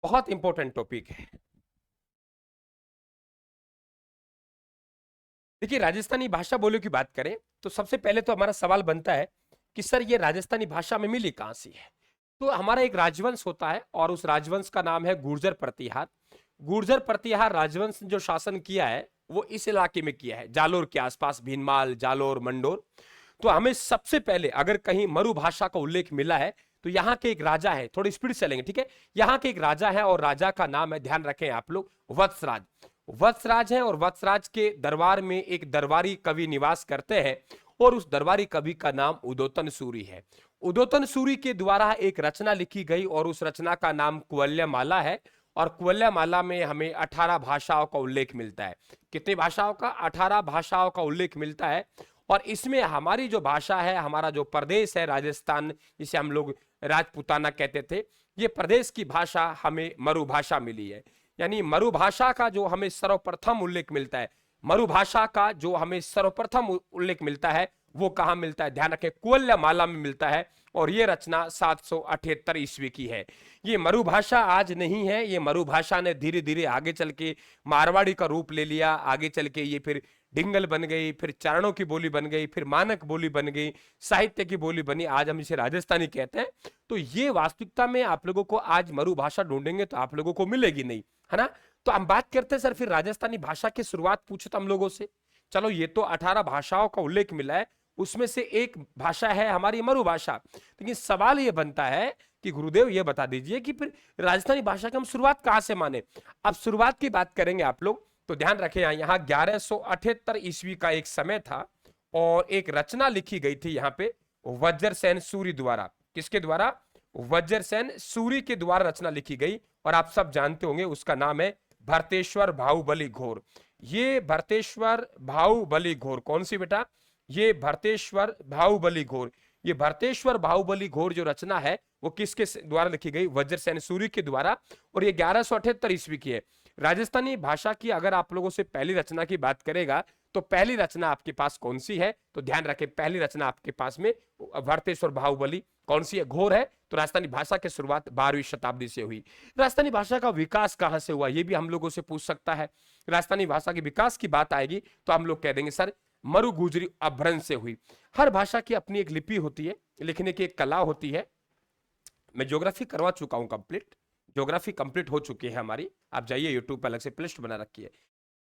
बहुत important topic है। देखिए, राजस्थानी भाषा बोलियों की बात करें तो सबसे पहले तो हमारा सवाल बनता है कि सर ये राजस्थानी भाषा में मिली कहां से है। तो हमारा एक राजवंश होता है और उस राजवंश का नाम है गुर्जर प्रतिहार। गुर्जर प्रतिहार राजवंश ने जो शासन किया है वो इस इलाके में किया है, जालोर के आसपास, भीनमाल, जालोर, मंडोर। तो हमें सबसे पहले अगर कहीं मरु भाषा का उल्लेख मिला है तो यहाँ के एक राजा है, थोड़ी स्पीड चलेंगे, ठीक है। यहाँ के एक राजा है और राजा का नाम है, ध्यान रखें आप लोग, वत्सराज। वत्सराज है और वत्सराज के दरबार में एक दरबारी कवि निवास करते हैं और उस दरबारी कवि का नाम उदोतन सूरी है। उदोतन सूरी के द्वारा एक रचना लिखी गई और उस रचना का नाम कुवल्यमाला है। और कुवल्यमाला में हमें 18 भाषाओं का उल्लेख मिलता है। कितनी भाषाओं का? 18 भाषाओं का उल्लेख मिलता है। और इसमें हमारी जो भाषा है, हमारा जो प्रदेश है राजस्थान, जिसे हम लोग राजपूताना कहते थे, ये प्रदेश की भाषा हमें मरु भाषा मिली है। यानी मरु भाषा का जो हमें सर्वप्रथम उल्लेख मिलता है, मरु भाषा का जो हमें सर्वप्रथम उल्लेख मिलता है वो कहां मिलता है? ध्यान रखें, कुवल्यमाला में मिलता है। और ये रचना 778 ईस्वी की है। ये मरु भाषा आज नहीं है, ये मरु भाषा ने धीरे धीरे आगे चल के मारवाड़ी का रूप ले लिया। आगे चल के ये फिर डिंगल बन गई, फिर चारणों की बोली बन गई, फिर मानक बोली बन गई, साहित्य की बोली बनी, आज हम इसे राजस्थानी कहते हैं। तो ये वास्तविकता में आप लोगों को आज मरु भाषा ढूंढेंगे तो आप लोगों को मिलेगी नहीं, है ना। तो हम बात करते हैं सर फिर राजस्थानी भाषा की शुरुआत पूछो तो हम लोगों से। चलो, ये तो 18 भाषाओं का उल्लेख मिला है, उसमें से एक भाषा है हमारी मरु भाषा। लेकिन सवाल ये बनता है कि गुरुदेव ये बता दीजिए कि फिर राजस्थानी भाषा की हम शुरुआत कहां से माने। अब शुरुआत की बात करेंगे आप लोग तो ध्यान रखें, यहाँ 1178 ईस्वी का एक समय था और एक रचना लिखी गई थी यहाँ पे वज्रसेन सूरी द्वारा। किसके द्वारा? वज्रसेन सूरी के द्वारा रचना लिखी गई और आप सब जानते होंगे उसका नाम है भरतेश्वर बाहुबली घोर। ये भरतेश्वर बाहुबली घोर कौन सी बेटा? ये भरतेश्वर बाहुबली घोर। ये भरतेश्वर बाहुबली घोर जो रचना है वो किसके द्वारा लिखी गई? वज्रसेन सूरी के द्वारा। और ये 1178 ईस्वी की है। राजस्थानी भाषा की अगर आप लोगों से पहली रचना की बात करेगा तो पहली रचना आपके पास कौन सी है? तो ध्यान रखें, पहली रचना आपके पास में भरतेश्वर बाहुबली कौन सी है? घोर है। तो राजस्थानी भाषा की शुरुआत 12वीं शताब्दी से हुई। राजस्थानी भाषा का विकास कहां से हुआ, ये भी हम लोगों से पूछ सकता है। राजस्थानी भाषा के विकास की बात आएगी तो हम लोग कह देंगे सर मरु गुजरी अपभ्रंश से हुई। हर भाषा की अपनी एक लिपि होती है, लिखने की एक कला होती है। मैं ज्योग्राफी करवा चुका हूं कंप्लीट, ज्योग्राफी कंप्लीट हो चुकी है हमारी। आप जाइए यूट्यूब पर अलग से प्लेलिस्ट बना रखी है।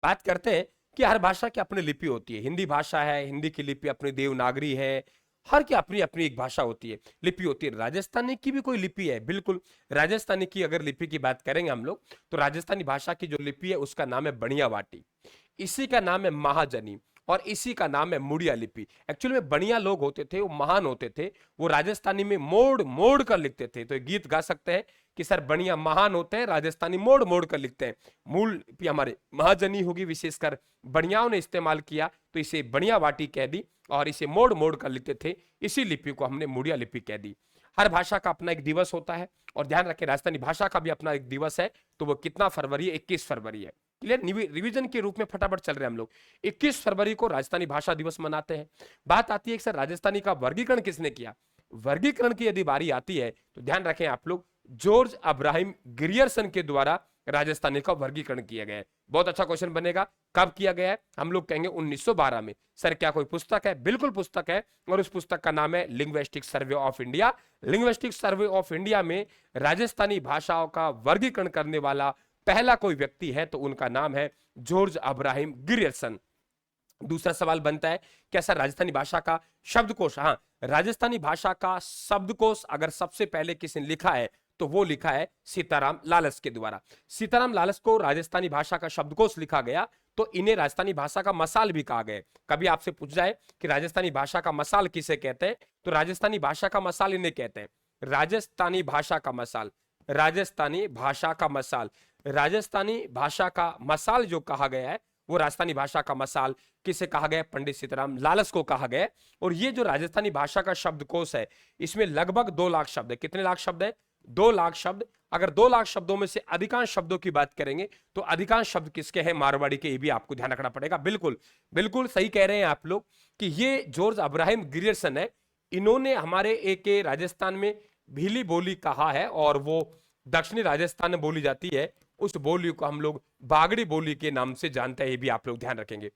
बात करते हैं कि हर भाषा की अपनी लिपि होती है। हिंदी भाषा है, हिंदी की लिपि अपनी देवनागरी है। हर की अपनी अपनी एक भाषा होती है, लिपि होती है। राजस्थानी की भी कोई लिपि है, बिल्कुल। राजस्थानी की अगर लिपि की बात करेंगे हम लोग तो राजस्थानी भाषा की जो लिपि है उसका नाम है बणियावाटी। इसी का नाम है महाजनी और इसी का नाम है मुड़िया लिपि। एक्चुअली में बढ़िया लोग होते थे, वो महान होते थे, वो राजस्थानी में मोड़ मोड़ कर लिखते थे। तो एक गीत गा सकते हैं कि सर बढ़िया महान होते हैं, राजस्थानी मोड़ मोड़ कर लिखते हैं। मूल लिपि हमारे महाजनी होगी, विशेषकर बढ़ियाओं ने इस्तेमाल किया तो इसे बढ़िया वाटी कह दी और इसे मोड़ मोड़ कर लिखते थे, इसी लिपि को हमने मुड़िया लिपि कह दी। हर भाषा का अपना एक दिवस होता है और ध्यान रखें राजस्थानी भाषा का भी अपना एक दिवस है। तो वो कितना फरवरी है? 21 फरवरी है। क्लियर? रिवीजन के रूप में फटाफट चल रहे हैं हम लोग। 21 फरवरी को राजस्थानी भाषा दिवस मनाते हैं। बात आती है कि सर राजस्थानी का वर्गीकरण किसने किया? वर्गीकरण की यदि बारी आती है तो ध्यान रखें आप लोग, जॉर्ज अब्राहम ग्रियर्सन के द्वारा राजस्थानी का वर्गीकरण किया गया है। बहुत अच्छा क्वेश्चन बनेगा, कब किया गया है? हम लोग कहेंगे 1912 में। सर क्या कोई पुस्तक है? बिल्कुल पुस्तक है और उस पुस्तक का नाम है linguistic survey of India. Linguistic survey of India में राजस्थानी भाषाओं का वर्गीकरण करने वाला पहला कोई व्यक्ति है तो उनका नाम है जॉर्ज अब्राहम ग्रियर्सन। दूसरा सवाल बनता है क्या सर राजस्थानी भाषा का शब्दकोश? हाँ, राजस्थानी भाषा का शब्दकोश अगर सबसे पहले किसने लिखा है तो वो लिखा है सीताराम लालस के द्वारा। सीताराम लालस को राजस्थानी भाषा का शब्दकोश लिखा गया तो इन्हें राजस्थानी भाषा का मसाल भी कहा गया। कभी आपसे पूछ जाए कि राजस्थानी भाषा का मसाल किसे कहते हैं तो राजस्थानी भाषा का मसाल इन्हें कहते हैं। राजस्थानी भाषा का मसाल, राजस्थानी भाषा का मसाल, राजस्थानी भाषा का मसाल जो कहा गया है वो राजस्थानी भाषा का मसाल किसे कहा गया? पंडित सीताराम लालस को कहा गया। और ये जो राजस्थानी भाषा का शब्दकोश है इसमें लगभग 2 लाख शब्द है। कितने लाख शब्द है? 2 लाख शब्द। अगर 2 लाख शब्दों में से अधिकांश शब्दों की बात करेंगे तो अधिकांश शब्द किसके हैं? मारवाड़ी के। ये भी आपको ध्यान रखना पड़ेगा। बिल्कुल बिल्कुल सही कह रहे हैं आप लोग कि ये जॉर्ज अब्राहम ग्रियर्सन है। इन्होंने हमारे एक राजस्थान में भीली बोली कहा है और वो दक्षिणी राजस्थान में बोली जाती है, उस बोली को हम लोग बागड़ी बोली के नाम से जानते हैं, ये भी आप लोग ध्यान रखेंगे।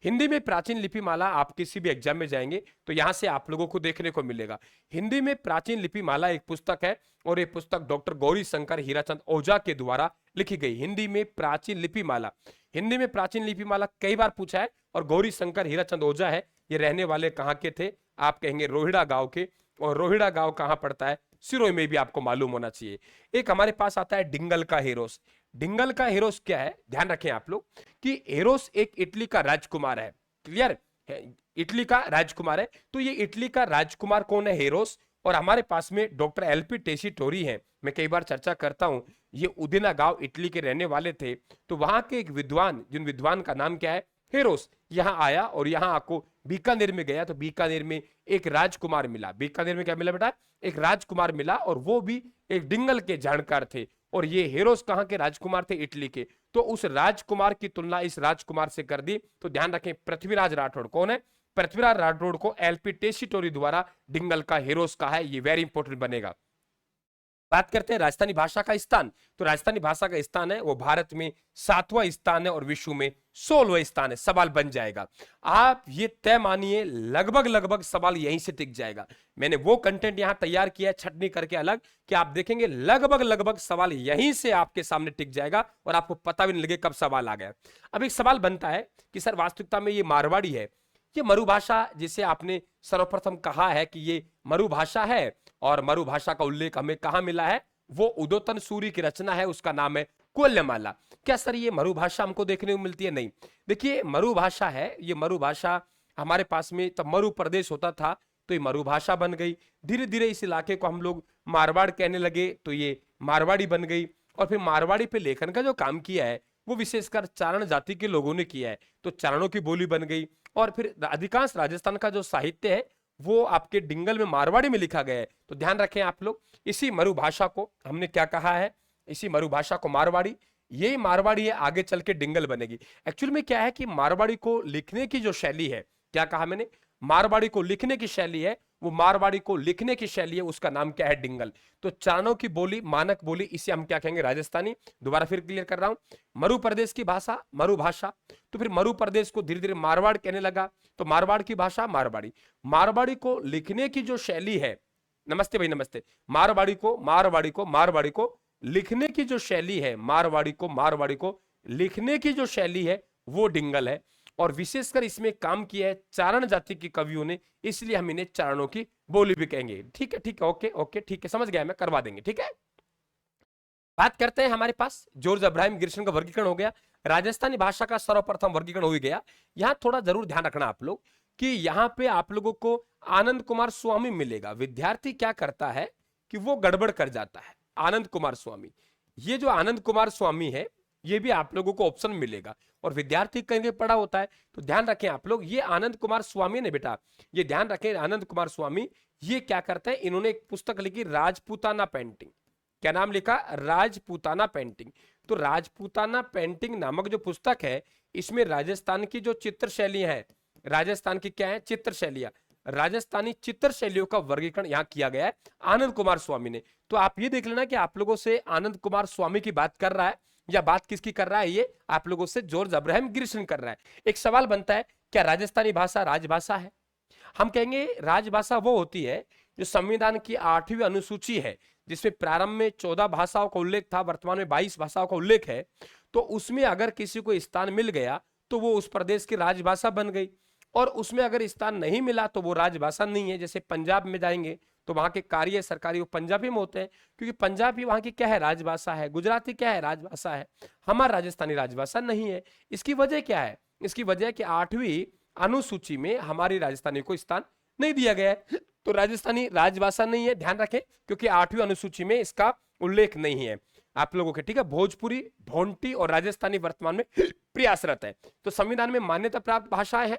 हिंदी में प्राचीन लिपि माला, आप किसी भी एग्जाम में जाएंगे तो यहां से आप लोगों को देखने को मिलेगा। हिंदी में प्राचीन लिपि माला एक पुस्तक है, और ये पुस्तक डॉक्टर गौरी शंकर हीराचंद ओझा के द्वारा लिखी गई। हिंदी में प्राचीन लिपि माला, हिंदी में प्राचीन लिपि माला कई बार पूछा है, और गौरी शंकर हीराचंद ओझा है, ये रहने वाले कहाँ के थे, आप कहेंगे रोहिड़ा गांव के। और रोहिड़ा गांव कहाँ पड़ता है, सिरोही में भी आपको मालूम होना चाहिए। एक हमारे पास आता है डिंगल का हेरोस। डिंगल का हेरोस क्या है, ध्यान रखें आप लोग कि हेरोस एक इटली का राजकुमार है। क्लियर है, इटली का राजकुमार है। तो ये इटली का राजकुमार कौन है, हेरोस। और हमारे पास में डॉक्टर एलपी टेसीटोरी है, मैं कई बार चर्चा करता हूं, ये उदिना गांव इटली के रहने वाले थे। तो वहां के एक विद्वान, जिन विद्वान का नाम क्या है, हेरोस, यहां आया और यहां आपको बीकानेर में गया, तो बीकानेर में एक राजकुमार मिला। बीकानेर में क्या मिला बेटा, एक राजकुमार मिला, और वो भी एक डिंगल के जानकार थे। और ये हेरोस कहां के राजकुमार थे, इटली के। तो उस राजकुमार की तुलना इस राजकुमार से कर दी, तो ध्यान रखें पृथ्वीराज राठौड़ कौन है, पृथ्वीराज राठौड़ को एलपी टेसीटोरी द्वारा डिंगल का हेरोस कहा है, ये वेरी इंपॉर्टेंट बनेगा। बात करते हैं राजस्थानी भाषा का स्थान। तो राजस्थानी भाषा का स्थान है वो भारत में 7वां स्थान है, और विश्व में 16वां स्थान है। सवाल बन जाएगा, आप ये तय मानिए, लगभग लगभग सवाल यहीं से टिक जाएगा। मैंने वो कंटेंट यहां तैयार किया है छटनी करके अलग, कि आप देखेंगे लगभग लगभग सवाल यहीं से आपके सामने टिक जाएगा, और आपको पता भी नहीं लगे कब सवाल आ गया। अब एक सवाल बनता है कि सर वास्तविकता में ये मारवाड़ी है, ये मरुभाषा, जिसे आपने सर्वप्रथम कहा है कि ये मरुभाषा है, और मरुभाषा का उल्लेख हमें कहां मिला है, वो उदोतन सूरी की रचना है, उसका नाम है कोल्यमाला। क्या सर ये मरुभाषा हमको देखने को मिलती है? नहीं। देखिए मरुभाषा है, ये मरुभाषा हमारे पास में तब मरु प्रदेश होता था, तो ये मरुभाषा बन गई। धीरे धीरे इस इलाके को हम लोग मारवाड़ कहने लगे, तो ये मारवाड़ी बन गई। और फिर मारवाड़ी पे लेखन का जो काम किया है वो विशेषकर चारण जाति के लोगों ने किया है, तो चारणों की बोली बन गई। और फिर अधिकांश राजस्थान का जो साहित्य है वो आपके डिंगल में मारवाड़ी में लिखा गया है। तो ध्यान रखें आप लोग, इसी मरुभाषा को हमने क्या कहा है, इसी मरुभाषा को मारवाड़ी, यही मारवाड़ी है, आगे चल के डिंगल बनेगी। एक्चुअली में क्या है कि मारवाड़ी को लिखने की जो शैली है, क्या कहा मैंने, मारवाड़ी को लिखने की शैली है, वो मारवाड़ी को लिखने की शैली है, उसका नाम क्या है, डिंगल। तो चारणों की बोली, मानक बोली, इसे हम क्या कहेंगे, राजस्थानी। दोबारा फिर क्लियर कर रहा हूं, मरु प्रदेश की भाषा मरुभाषा, तो फिर मरु प्रदेश को धीरे धीरे मारवाड़ कहने लगा, तो मारवाड़ की भाषा मारवाड़ी। मारवाड़ी को लिखने की जो शैली है, नमस्ते भाई नमस्ते, मारवाड़ी को लिखने की जो शैली है, मारवाड़ी को लिखने की जो शैली है वो डिंगल है। और विशेषकर इसमें काम किया है चारण जाति के कवियों ने, इसलिए हम इन्हें चारणों की बोली भी कहेंगे। ठीक है, ओके ओके, ठीक है, समझ गया मैं, करवा देंगे, ठीक है। बात करते हैं, हमारे पास जॉर्ज अब्राहम ग्रिशम का वर्गीकरण हो गया, राजस्थानी भाषा का सर्वप्रथम वर्गीकरण हो गया। यहां थोड़ा जरूर ध्यान रखना आप लोग कि यहां पे आप लोगों को आनंद कुमार स्वामी मिलेगा। विद्यार्थी क्या करता है कि वो गड़बड़ कर जाता है। आनंद कुमार स्वामी, ये जो आनंद कुमार स्वामी है, ये भी आप लोगों को ऑप्शन मिलेगा, और विद्यार्थी कहीं पढ़ा होता है, तो ध्यान रखें आप लोग, ये आनंद कुमार स्वामी ने बेटा, ये ध्यान रखें, आनंद कुमार स्वामी ये क्या करते हैं, इन्होंने एक पुस्तक लिखी राजपूताना पेंटिंग। क्या नाम लिखा, राजपूताना पेंटिंग। तो राजपूताना पेंटिंग नामक जो पुस्तक है, इसमें राजस्थान की जो चित्र शैलियां है, राजस्थान की क्या है, चित्र शैलियां, राजस्थानी चित्र शैलियों का वर्गीकरण यहां किया गया है आनंद कुमार स्वामी ने। तो आप ये देख लेना कि आप लोगों से आनंद कुमार स्वामी की बात कर रहा है, या बात किसकी कर रहा है, ये आप लोगों से जॉर्ज अब्राहम ग्रिशम कर रहा है। एक सवाल बनता है, क्या राजस्थानी भाषा राजभाषा है? हम कहेंगे राजभाषा वो होती है जो संविधान की 8वीं अनुसूची है, जिसमें प्रारंभ में 14 भाषाओं का उल्लेख था, वर्तमान में 22 भाषाओं का उल्लेख है। तो उसमें अगर किसी को स्थान मिल गया तो वो उस प्रदेश की राजभाषा बन गई, और उसमें अगर स्थान नहीं मिला तो वो राजभाषा नहीं है। जैसे पंजाब में जाएंगे तो वहां के कार्य सरकारी वो पंजाबी में होते हैं, क्योंकि पंजाबी वहां की क्या है, राजभाषा है। गुजराती क्या है, राजभाषा है। हमारा राजस्थानी राजभाषा नहीं है। इसकी वजह क्या है, इसकी वजह है कि 8वीं अनुसूची में हमारी राजस्थानी को स्थान नहीं दिया गया है, तो राजस्थानी राजभाषा नहीं है, ध्यान रखें, क्योंकि 8वीं अनुसूची में इसका उल्लेख नहीं है आप लोगों के, ठीक है। भोजपुरी, भोंटी और राजस्थानी वर्तमान में प्रयासरत है। तो संविधान में मान्यता प्राप्त भाषाएं हैं।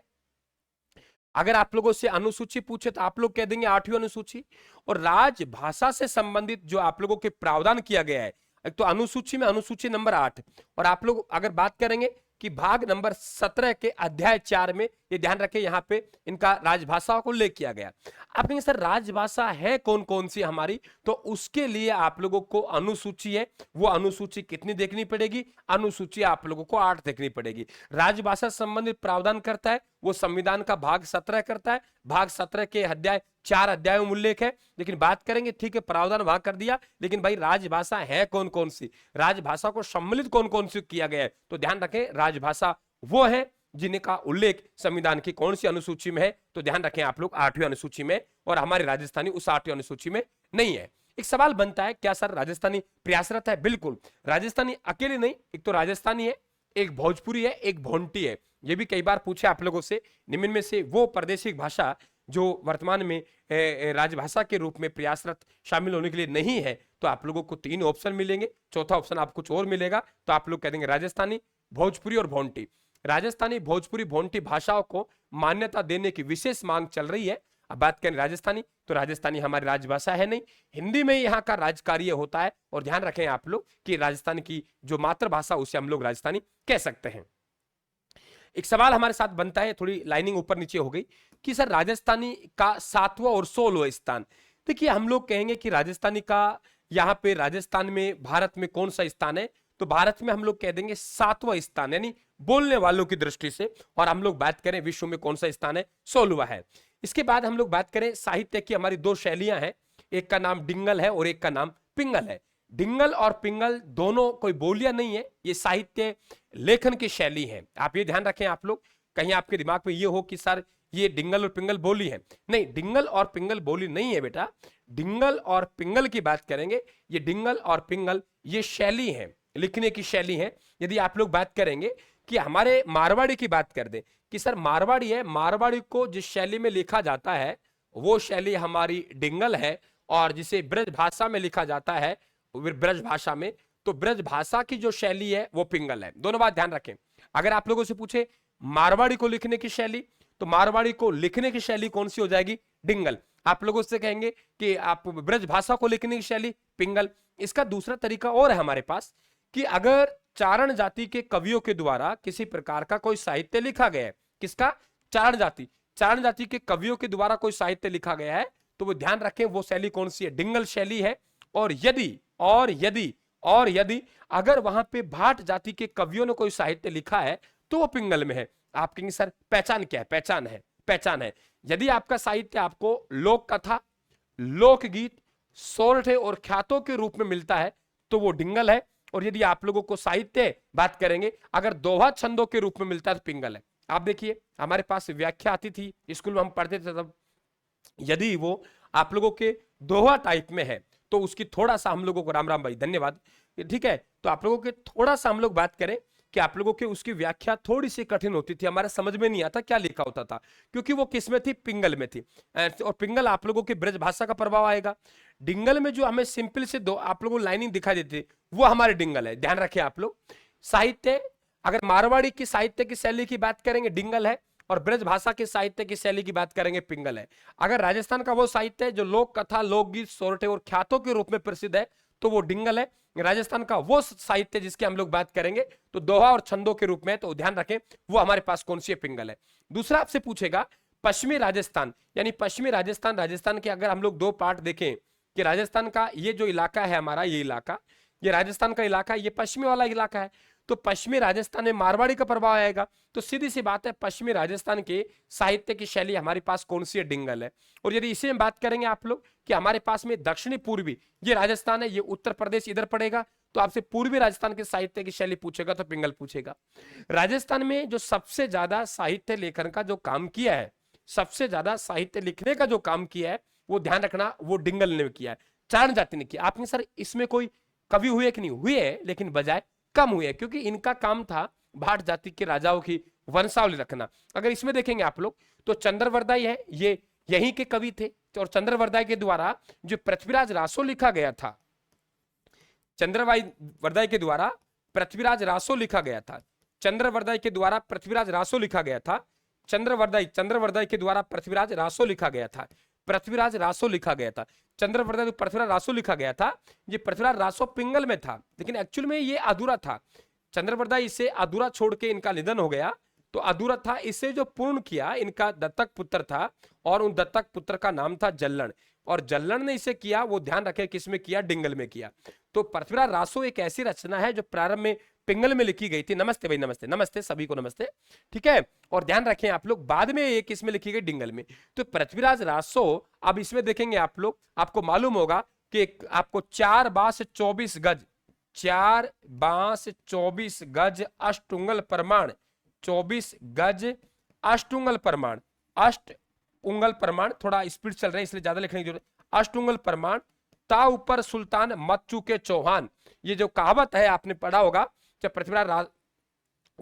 अगर आप लोगों से अनुसूची पूछे तो आप लोग कह देंगे 8वीं अनुसूची। और राजभाषा से संबंधित जो आप लोगों के प्रावधान किया गया है, एक तो अनुसूची में अनुसूची नंबर 8, और आप लोग अगर बात करेंगे कि भाग नंबर 17 के अध्याय 4 में, ये ध्यान रखें, यहाँ पे इनका राजभाषा को उल्लेख किया गया। आप कहेंगे सर राजभाषा है कौन कौन सी हमारी, तो उसके लिए आप लोगों को अनुसूची है, वो अनुसूची कितनी देखनी पड़ेगी, अनुसूची आप लोगों को 8 देखनी पड़ेगी। राजभाषा संबंधित प्रावधान करता है वो संविधान का भाग 17 करता है, भाग 17 के अध्याय 4 अध्यायों में उल्लेख है। लेकिन बात करेंगे, ठीक है प्रावधान वहां कर दिया, लेकिन भाई राजभाषा है कौन कौन सी, राजभाषा को सम्मिलित कौन कौन सी किया गया है, तो ध्यान रखें राजभाषा वो है जिनका उल्लेख संविधान की कौन सी अनुसूची में है, तो ध्यान रखें आप लोग 8वीं अनुसूची में, और हमारी राजस्थानी उस 8वीं अनुसूची में नहीं है। एक सवाल बनता है, क्या सर राजस्थानी प्रयासरत है? बिल्कुल, राजस्थानी अकेले नहीं, एक तो राजस्थानी है, एक भोजपुरी है, एक भोंटी है। ये भी कई बार पूछे आप लोगों से, निम्न में से वो प्रादेशिक भाषा जो वर्तमान में राजभाषा के रूप में प्रयासरत शामिल होने के लिए नहीं है, तो आप लोगों को 3 ऑप्शन मिलेंगे, चौथा ऑप्शन आपको कुछ और मिलेगा, तो आप लोग कह देंगे राजस्थानी, भोजपुरी और भोंटी। राजस्थानी, भोजपुरी, भोंटी भाषाओं को मान्यता देने की विशेष मांग चल रही है। अब बात करें राजस्थानी, तो राजस्थानी हमारी राजभाषा है नहीं, हिंदी में यहाँ का राजकार्य होता है, और ध्यान रखें आप लोग कि राजस्थान की जो मातृभाषा उसे हम लोग राजस्थानी कह सकते हैं। एक सवाल हमारे साथ बनता है, थोड़ी लाइनिंग ऊपर नीचे हो गई, कि सर राजस्थानी का 7वां और 16वां स्थान। देखिए हम लोग कहेंगे कि राजस्थानी का यहाँ पे राजस्थान में भारत में कौन सा स्थान है, तो भारत में हम लोग कह देंगे 7वां स्थान, यानी बोलने वालों की दृष्टि से। और हम लोग बात करें विश्व में कौन सा स्थान है, 16वां है। इसके बाद हम लोग बात करें साहित्य की, हमारी 2 शैलियां हैं, एक का नाम डिंगल है और एक का नाम पिंगल है। डिंगल और पिंगल दोनों कोई बोलियां नहीं है, ये साहित्य लेखन की शैली है। आप ये ध्यान रखें आप लोग, कहीं आपके दिमाग में ये हो कि सर ये डिंगल और पिंगल बोली है, नहीं, डिंगल और पिंगल बोली नहीं है बेटा। डिंगल और पिंगल की बात करेंगे, ये डिंगल और पिंगल ये शैली है, लिखने की शैली है। यदि आप लोग बात करेंगे कि हमारे मारवाड़ी की बात कर दें कि सर मारवाड़ी है, मारवाड़ी को जिस शैली में लिखा जाता है वो शैली हमारी डिंगल है, और जिसे ब्रज भाषा में लिखा जाता है ब्रज भाषा में, तो ब्रज भाषा की जो शैली है वो पिंगल है। दोनों बात ध्यान रखें। अगर आप लोगों से पूछे मारवाड़ी को लिखने की शैली, तो मारवाड़ी को लिखने की शैली कौन सी हो जाएगी, डिंगल। आप लोगों से कहेंगे कि आप ब्रज भाषा को लिखने की शैली, पिंगल। इसका दूसरा तरीका और है हमारे पास, कि अगर चारण जाति के कवियों के द्वारा किसी प्रकार का कोई साहित्य लिखा गया है, किसका, चारण जाति के कवियों के द्वारा कोई साहित्य लिखा गया है, तो वो ध्यान रखें वो शैली कौन सी है, डिंगल शैली है। और यदि अगर वहां पे भाट जाति के कवियों ने कोई साहित्य लिखा है तो वो पिंगल में है। आप कहेंगे सर पहचान क्या है, पहचान है, यदि आपका साहित्य आपको लोक कथा, लोकगीत, सोरठे और ख्यातों के रूप में मिलता है तो वो डिंगल है, और यदि आप लोगों को साहित्य बात करेंगे अगर दोहा छंदों के रूप में मिलता है तो पिंगल है। आप देखिए हमारे पास व्याख्या आती थी, स्कूल में हम पढ़ते थे तब, यदि वो आप लोगों के दोहा टाइप में है तो उसकी थोड़ा सा हम लोगों को, राम राम भाई धन्यवाद, ठीक है, तो आप लोगों के थोड़ा सा हम लोग बात करें कि आप लोगों की उसकी व्याख्या थोड़ी सी कठिन होती थी, हमारे समझ में नहीं आता क्या लिखा होता था, क्योंकि वो किस में थी, पिंगल में थी। और पिंगल आप लोगों की ब्रज भाषा का प्रभाव आएगा। डिंगल में जो हमें सिंपल से दो आप लोगों को लाइनिंग दिखाई देती है वो हमारे डिंगल है। ध्यान रखें आप लोग, साहित्य अगर मारवाड़ी की साहित्य की शैली की बात करेंगे डिंगल है, और ब्रज भाषा के साहित्य की शैली की बात करेंगे पिंगल है। अगर राजस्थान का वो साहित्य है जो लोक कथा, लोकगीत, सोरठे और ख्यातों के रूप में प्रसिद्ध है तो वो डिंगल है। राजस्थान का वो साहित्य जिसकी हम लोग बात करेंगे तो दोहा और छंदों के रूप में, तो ध्यान रखें वो हमारे पास कौन सी है, पिंगल है। दूसरा आपसे पूछेगा पश्चिमी राजस्थान, यानी पश्चिमी राजस्थान, राजस्थान के अगर हम लोग 2 पार्ट देखें कि राजस्थान का ये जो इलाका है हमारा, ये इलाका, ये राजस्थान का इलाका, ये पश्चिमी वाला इलाका है, तो पश्चिमी राजस्थान में मारवाड़ी का प्रभाव आएगा। तो सीधी सी बात है पश्चिमी राजस्थान के साहित्य की शैली हमारे पास कौन सी है, डिंगल है। और यदि इसी में बात करेंगे आप लोग कि हमारे पास में दक्षिणी पूर्वी, ये राजस्थान है, ये उत्तर प्रदेश इधर पड़ेगा, तो आपसे पूर्वी राजस्थान के साहित्य की शैली पूछेगा तो पिंगल पूछेगा। राजस्थान में जो सबसे ज्यादा साहित्य लेखन का जो काम किया है, सबसे ज्यादा साहित्य लिखने का जो काम किया है, वो ध्यान रखना वो डिंगल ने किया है, चारण जाति ने किया। आपने सर इसमें कोई कवि हुए कि नहीं हुए, लेकिन बजाय कम हुए, क्योंकि इनका काम था भाट जाति के राजाओं की वंशावली रखना। अगर इसमें देखेंगे आप लोग तो चंद्रवरदाई है, ये यहीं के कवि थे, और चंद्रवरदाई के द्वारा जो पृथ्वीराज रासो लिखा गया था, चंद्रवरदाई के द्वारा पृथ्वीराज रासो लिखा गया था, चंद्रवरदाई के द्वारा पृथ्वीराज रासो लिखा गया था, चंद्रवरदाई के द्वारा पृथ्वीराज रासो लिखा गया था, पृथ्वीराज रासो लिखा गया था, चंद्रवरदाई पृथ्वीराज रासो लिखा गया था। ये पृथ्वीराज रासो पिंगल में था, लेकिन एक्चुअल में ये अधूरा था। चंद्रवरदाई इसे अधूरा छोड़ के इनका निधन हो गया, तो अधूरा था, इसे जो पूर्ण किया इनका दत्तक पुत्र था, और उन दत्तक पुत्र का नाम था जल्लन, और जल्लन ने इसे किया, वो ध्यान रखे किसमें किया, डिंगल में किया। तो पृथ्वीराज रासो एक ऐसी रचना है जो प्रारंभ में पिंगल में लिखी गई थी। नमस्ते भाई, नमस्ते नमस्ते सभी को नमस्ते, ठीक है। और ध्यान रखें आप लोग, बाद में एक इसमें लिखी गई डिंगल में। तो पृथ्वीराज रासो, अब इसमें देखेंगे आप लोग, आपको मालूम होगा कि आपको 4 बांस 24 गज, 4 बांस 24 गज अष्टुंगल प्रमाण, 24 गज अष्टुंगल प्रमाण, अष्ट उंगल प्रमाण, थोड़ा स्पीड चल रहे हैं इसलिए ज्यादा लिखने की जरूरत, अष्टुंगल प्रमाण, ता ऊपर सुल्तान मत चूके चौहान। ये जो कहावत है आपने पढ़ा होगा, जब पृथ्वीराज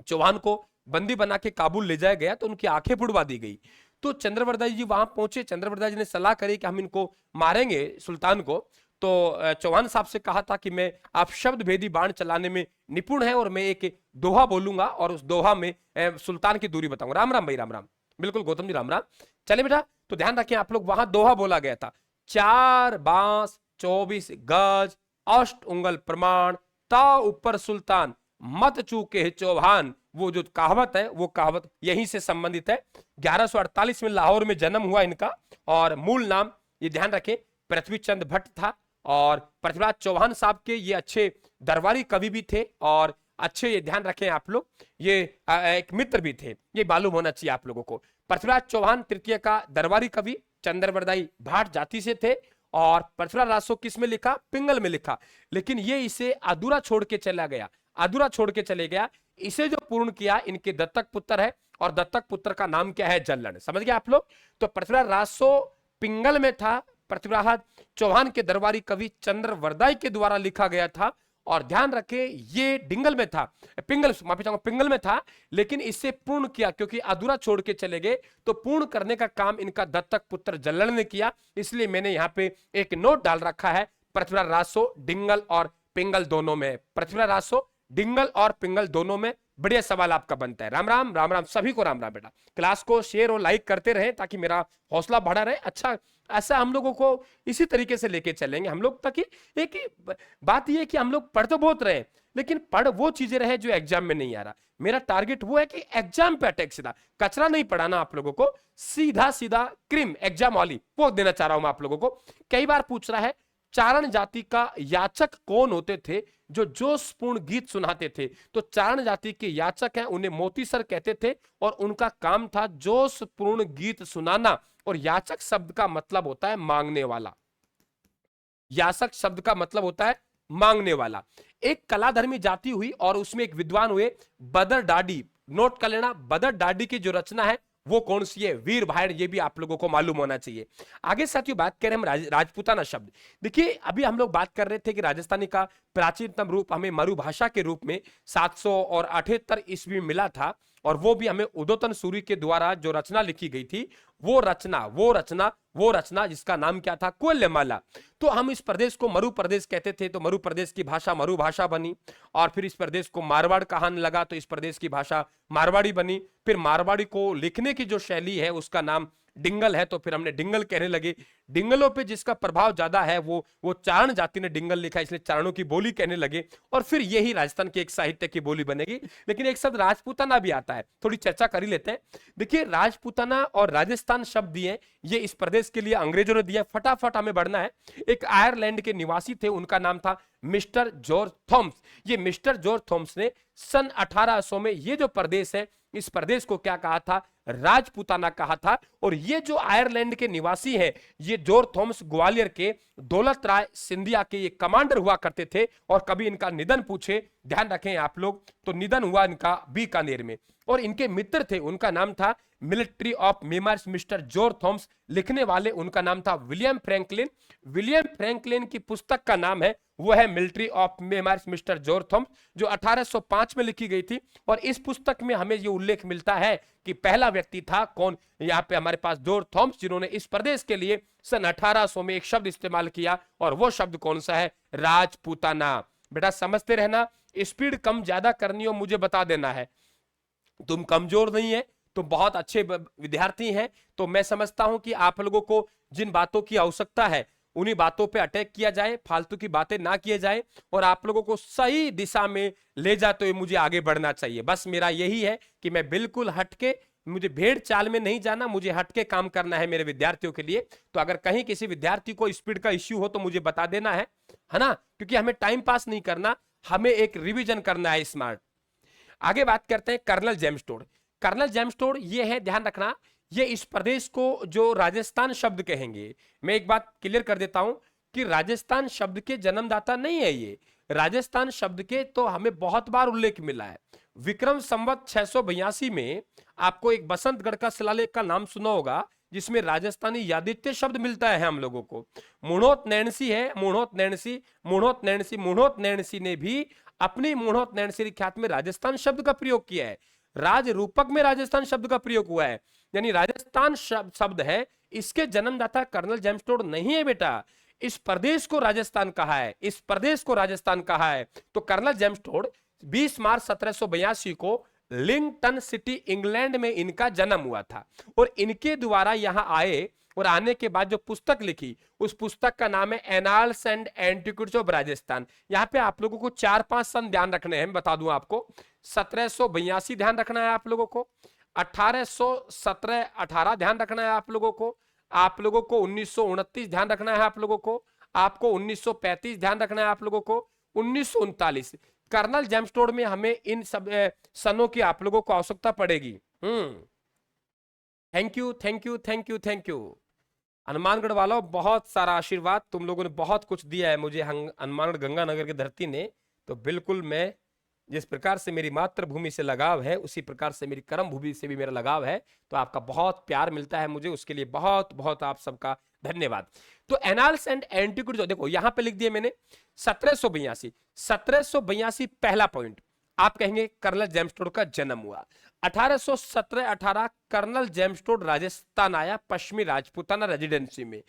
चौहान को बंदी बना के काबुल ले जाया गया तो उनकी आंखें फुड़वा दी गई। तो चंद्रवरदाई जी वहां पहुंचे, चंद्रवरदाई जी ने सलाह करी कि हम इनको मारेंगे सुल्तान को। तो चौहान साहब से कहा था कि मैं, आप शब्द भेदी बाण चलाने में निपुण है, और मैं एक दोहा बोलूंगा और उस दोहा में सुल्तान की दूरी बताऊंगा। राम राम भाई, राम राम। बिल्कुल गौतम जी, राम राम। चले बेटा, तो ध्यान रखें आप लोग, वहां दोहा बोला गया था, 4 बांस 24 गज अष्ट उंगल प्रमाण, ता ऊपर सुल्तान मत चूके चौहान। वो जो कहावत है, वो कहावत यहीं से संबंधित है। 1148 में लाहौर में जन्म हुआ इनका, और मूल नाम ये ध्यान रखें पृथ्वी चंद भट्ट था। और पृथ्वीराज चौहान साहब के ये अच्छे दरबारी कवि भी थे, और अच्छे, ये ध्यान रखें आप लोग, ये एक मित्र भी थे, ये मालूम होना चाहिए आप लोगों को। पृथ्वीराज चौहान तृतीय का दरबारी कवि, चंद्रवरदाई भाट जाति से थे, और पृथ्वीराज रासो किस में लिखा, पिंगल में लिखा, लेकिन ये इसे अधूरा छोड़ के चला गया, अधूरा छोड़ के चले गया। इसे जो पूर्ण किया इनके दत्तक पुत्र है, और दत्तक पुत्र का नाम क्या है, जल्लन। समझ गए आप लोग। तो पृथ्वीराज रासो पिंगल में था, पृथ्वीराज चौहान के दरबारी कवि चंद्रवरदाई के द्वारा लिखा गया था। और ध्यान रखे ये डिंगल में था, पिंगल, माफी चाहूंगा, पिंगल में था, लेकिन इससे पूर्ण किया, क्योंकि अधूरा छोड़ के चले गए, तो पूर्ण करने का काम इनका दत्तक पुत्र जल्लन ने किया। इसलिए मैंने यहाँ पे एक नोट डाल रखा है, पृथ्वीराज रासो डिंगल और पिंगल दोनों में, पृथ्वीराज रासो डिंगल और पिंगल दोनों में। बढ़िया सवाल आपका बनता है। राम राम, राम राम सभी को, राम राम बेटा। क्लास को शेयर और लाइक करते रहें ताकि मेरा हौसला बढ़ा रहे। अच्छा, ऐसा हम लोगों को इसी तरीके से लेके चलेंगे हम लोग, ताकि एक ही बात ये है कि हम लोग पढ़ तो बहुत रहे, लेकिन पढ़ वो चीजें रहे जो एग्जाम में नहीं आ रहा। मेरा टारगेट वो है कि एग्जाम पे अटैक, सीधा कचरा नहीं पढ़ाना आप लोगों को, सीधा सीधा क्रीम एग्जाम वाली वो देना चाह रहा हूं मैं आप लोगों को। कई बार पूछ रहा है, चारण जाति का याचक कौन होते थे जो जोशपूर्ण गीत सुनाते थे? तो चारण जाति के याचक हैं, उन्हें मोती सर कहते थे, और उनका काम था जोशपूर्ण गीत सुनाना। और याचक शब्द का मतलब होता है मांगने वाला, याचक शब्द का मतलब होता है मांगने वाला। एक कलाधर्मी जाति हुई और उसमें एक विद्वान हुए, बदर डाडी। नोट कर लेना, बदर डाडी की जो रचना है वो कौन सी है, वीर भाड़, ये भी आप लोगों को मालूम होना चाहिए। आगे साथियों बात करें हम राजपूताना शब्द। देखिए अभी हम लोग बात कर रहे थे कि राजस्थानी का प्राचीनतम रूप हमें मरुभाषा के रूप में 778 ईस्वी में मिला था, और वो भी हमें उदोतन सूरी के द्वारा जो रचना लिखी गई थी, वो रचना जिसका नाम क्या था, कोल्यमाला। तो हम इस प्रदेश को मरु प्रदेश कहते थे, तो मरु प्रदेश की भाषा मरु भाषा बनी, और फिर इस प्रदेश को मारवाड़ कहने लगा, तो इस प्रदेश की भाषा मारवाड़ी बनी। फिर मारवाड़ी को लिखने की जो शैली है उसका नाम डिंगल है, तो फिर हमने डिंगल कहने लगे। डिंगलों पे जिसका प्रभाव ज्यादा है वो चारण जाति ने डिंगल लिखा, इसलिए चारणों की बोली कहने लगे, और फिर यही राजस्थान की एक साहित्य की बोली बनेगी। लेकिन एक शब्द राजपूताना भी आता है, थोड़ी चर्चा कर ही लेते हैं। देखिए राजपूताना और राजस्थान शब्द दिए, ये इस प्रदेश के लिए अंग्रेजों ने दिया। फटाफट हमें बढ़ना है। एक आयरलैंड के निवासी थे, उनका नाम था मिस्टर जॉर्ज थॉम्स। ये मिस्टर जॉर्ज थॉम्स ने सन 1800 में ये जो प्रदेश है, इस प्रदेश को क्या कहा था, राजपूताना कहा था। और ये जो आयरलैंड के निवासी हैं, ये जॉर्ज थॉमस ग्वालियर के दौलत राय सिंधिया के ये कमांडर हुआ करते थे। और कभी इनका निधन पूछे, ध्यान रखें आप लोग, तो निधन हुआ इनका बीकानेर में। और इनके मित्र थे, उनका नाम था military of memoirs mister George Thomas. लिखने वाले उनका नाम था विलियम फ्रैंकलिन। विलियम फ्रैंकलिन की पुस्तक का नाम है, वो है military of memoirs mister George Thomas, जो 1805 में लिखी गई थी। और इस पुस्तक में हमें ये उल्लेख मिलता है कि पहला व्यक्ति था कौन, यहाँ पे हमारे पास जॉर्ज थॉम्स, जिन्होंने इस प्रदेश के लिए सन 1800 में एक शब्द इस्तेमाल किया, और वो शब्द कौन सा है, राजपूताना। बेटा समझते रहना, स्पीड कम ज्यादा करनी हो मुझे बता देना है। तुम कमजोर नहीं है, तुम बहुत अच्छे विद्यार्थी हैं, तो मैं समझता हूं कि आप लोगों को जिन बातों की आवश्यकता है उन्हीं बातों पे अटैक किया जाए, फालतू की बातें ना किए जाए और आप लोगों को सही दिशा में ले जाते हुए मुझे आगे बढ़ना चाहिए। बस मेरा यही है कि मैं बिल्कुल हटके, मुझे भेड़ चाल में नहीं जाना, मुझे हटके काम करना है मेरे विद्यार्थियों के लिए। तो अगर कहीं किसी विद्यार्थी को स्पीड का इश्यू हो तो मुझे बता देना है ना, क्योंकि हमें टाइम पास नहीं करना, हमें एक रिवीजन करना है स्मार्ट। आगे बात करते हैं colonel James Tod. Colonel James Tod ये है, ध्यान रखना, ये इस प्रदेश को जो राजस्थान शब्द कहेंगे, मैं एक बात क्लियर कर देता हूं कि राजस्थान शब्द के जन्मदाता नहीं है ये। राजस्थान शब्द के तो हमें बहुत बार उल्लेख मिला है। विक्रम संवत 682 में आपको एक बसंतगढ़ का शिलालेख का नाम सुना होगा, जिसमें राजस्थानी यादित्य शब्द मिलता है हम लोगों को। मुणोत नैणसी है, मुणोत नैणसी, मुणोत नैणसी, मुणोत नैणसी ने भी अपनी मुणोत नैणसी ख्यात में राजस्थान शब्द का प्रयोग किया है। राज रूपक में राजस्थान शब्द का प्रयोग हुआ है, यानी राजस्थान शब्द है। इसके जन्मदाता कर्नल जेम्स टोड नहीं है बेटा, इस प्रदेश को राजस्थान कहा है, इस प्रदेश को राजस्थान कहा है। तो कर्नल जेम्स टोड 20 मार्च 1782 को लिंगटन सिटी इंग्लैंड में इनका जन्म हुआ था और इनके द्वारा यहां आए और आने के बाद जो पुस्तक लिखी, उस पुस्तक का नाम है annals and antiquities of Rajasthan. यहाँ पे आप लोगों को 4-5 सन ध्यान रखने हैं, बता दूं आपको। 1782 ध्यान रखना है आप लोगों को, 1817-18 ध्यान रखना है आप लोगों को, 1929 ध्यान रखना है आप लोगों को, आपको 1935 ध्यान रखना है आप लोगों को, 1939। कर्नल जेम्स टोड में हमें इन सब सनों की आप लोगों को आवश्यकता पड़ेगी। Thank you, thank you, thank you, thank you. Hanumangarh वालों, बहुत सारा आशीर्वाद, तुम लोगों ने बहुत कुछ दिया है मुझे हनुमानगढ़ गंगानगर की धरती ने। तो बिल्कुल मैं, जिस प्रकार से मेरी मातृभूमि से लगाव है, उसी प्रकार से मेरी कर्म भूमि से भी मेरा लगाव है। तो आपका बहुत प्यार मिलता है मुझे, उसके लिए बहुत बहुत आप सबका धन्यवाद। तो एनाल्स एंड एंटीक्विटीज, देखो यहां पे लिख दिया मैंने 1782 पहला पॉइंट, आप कहेंगे कर्नल जेम्स टोड का जन्म हुआ 1817-18। कर्नल जेम्स टोड राजस्थान आया, पश्चिमी राजपूताना रेजिडेंसी में।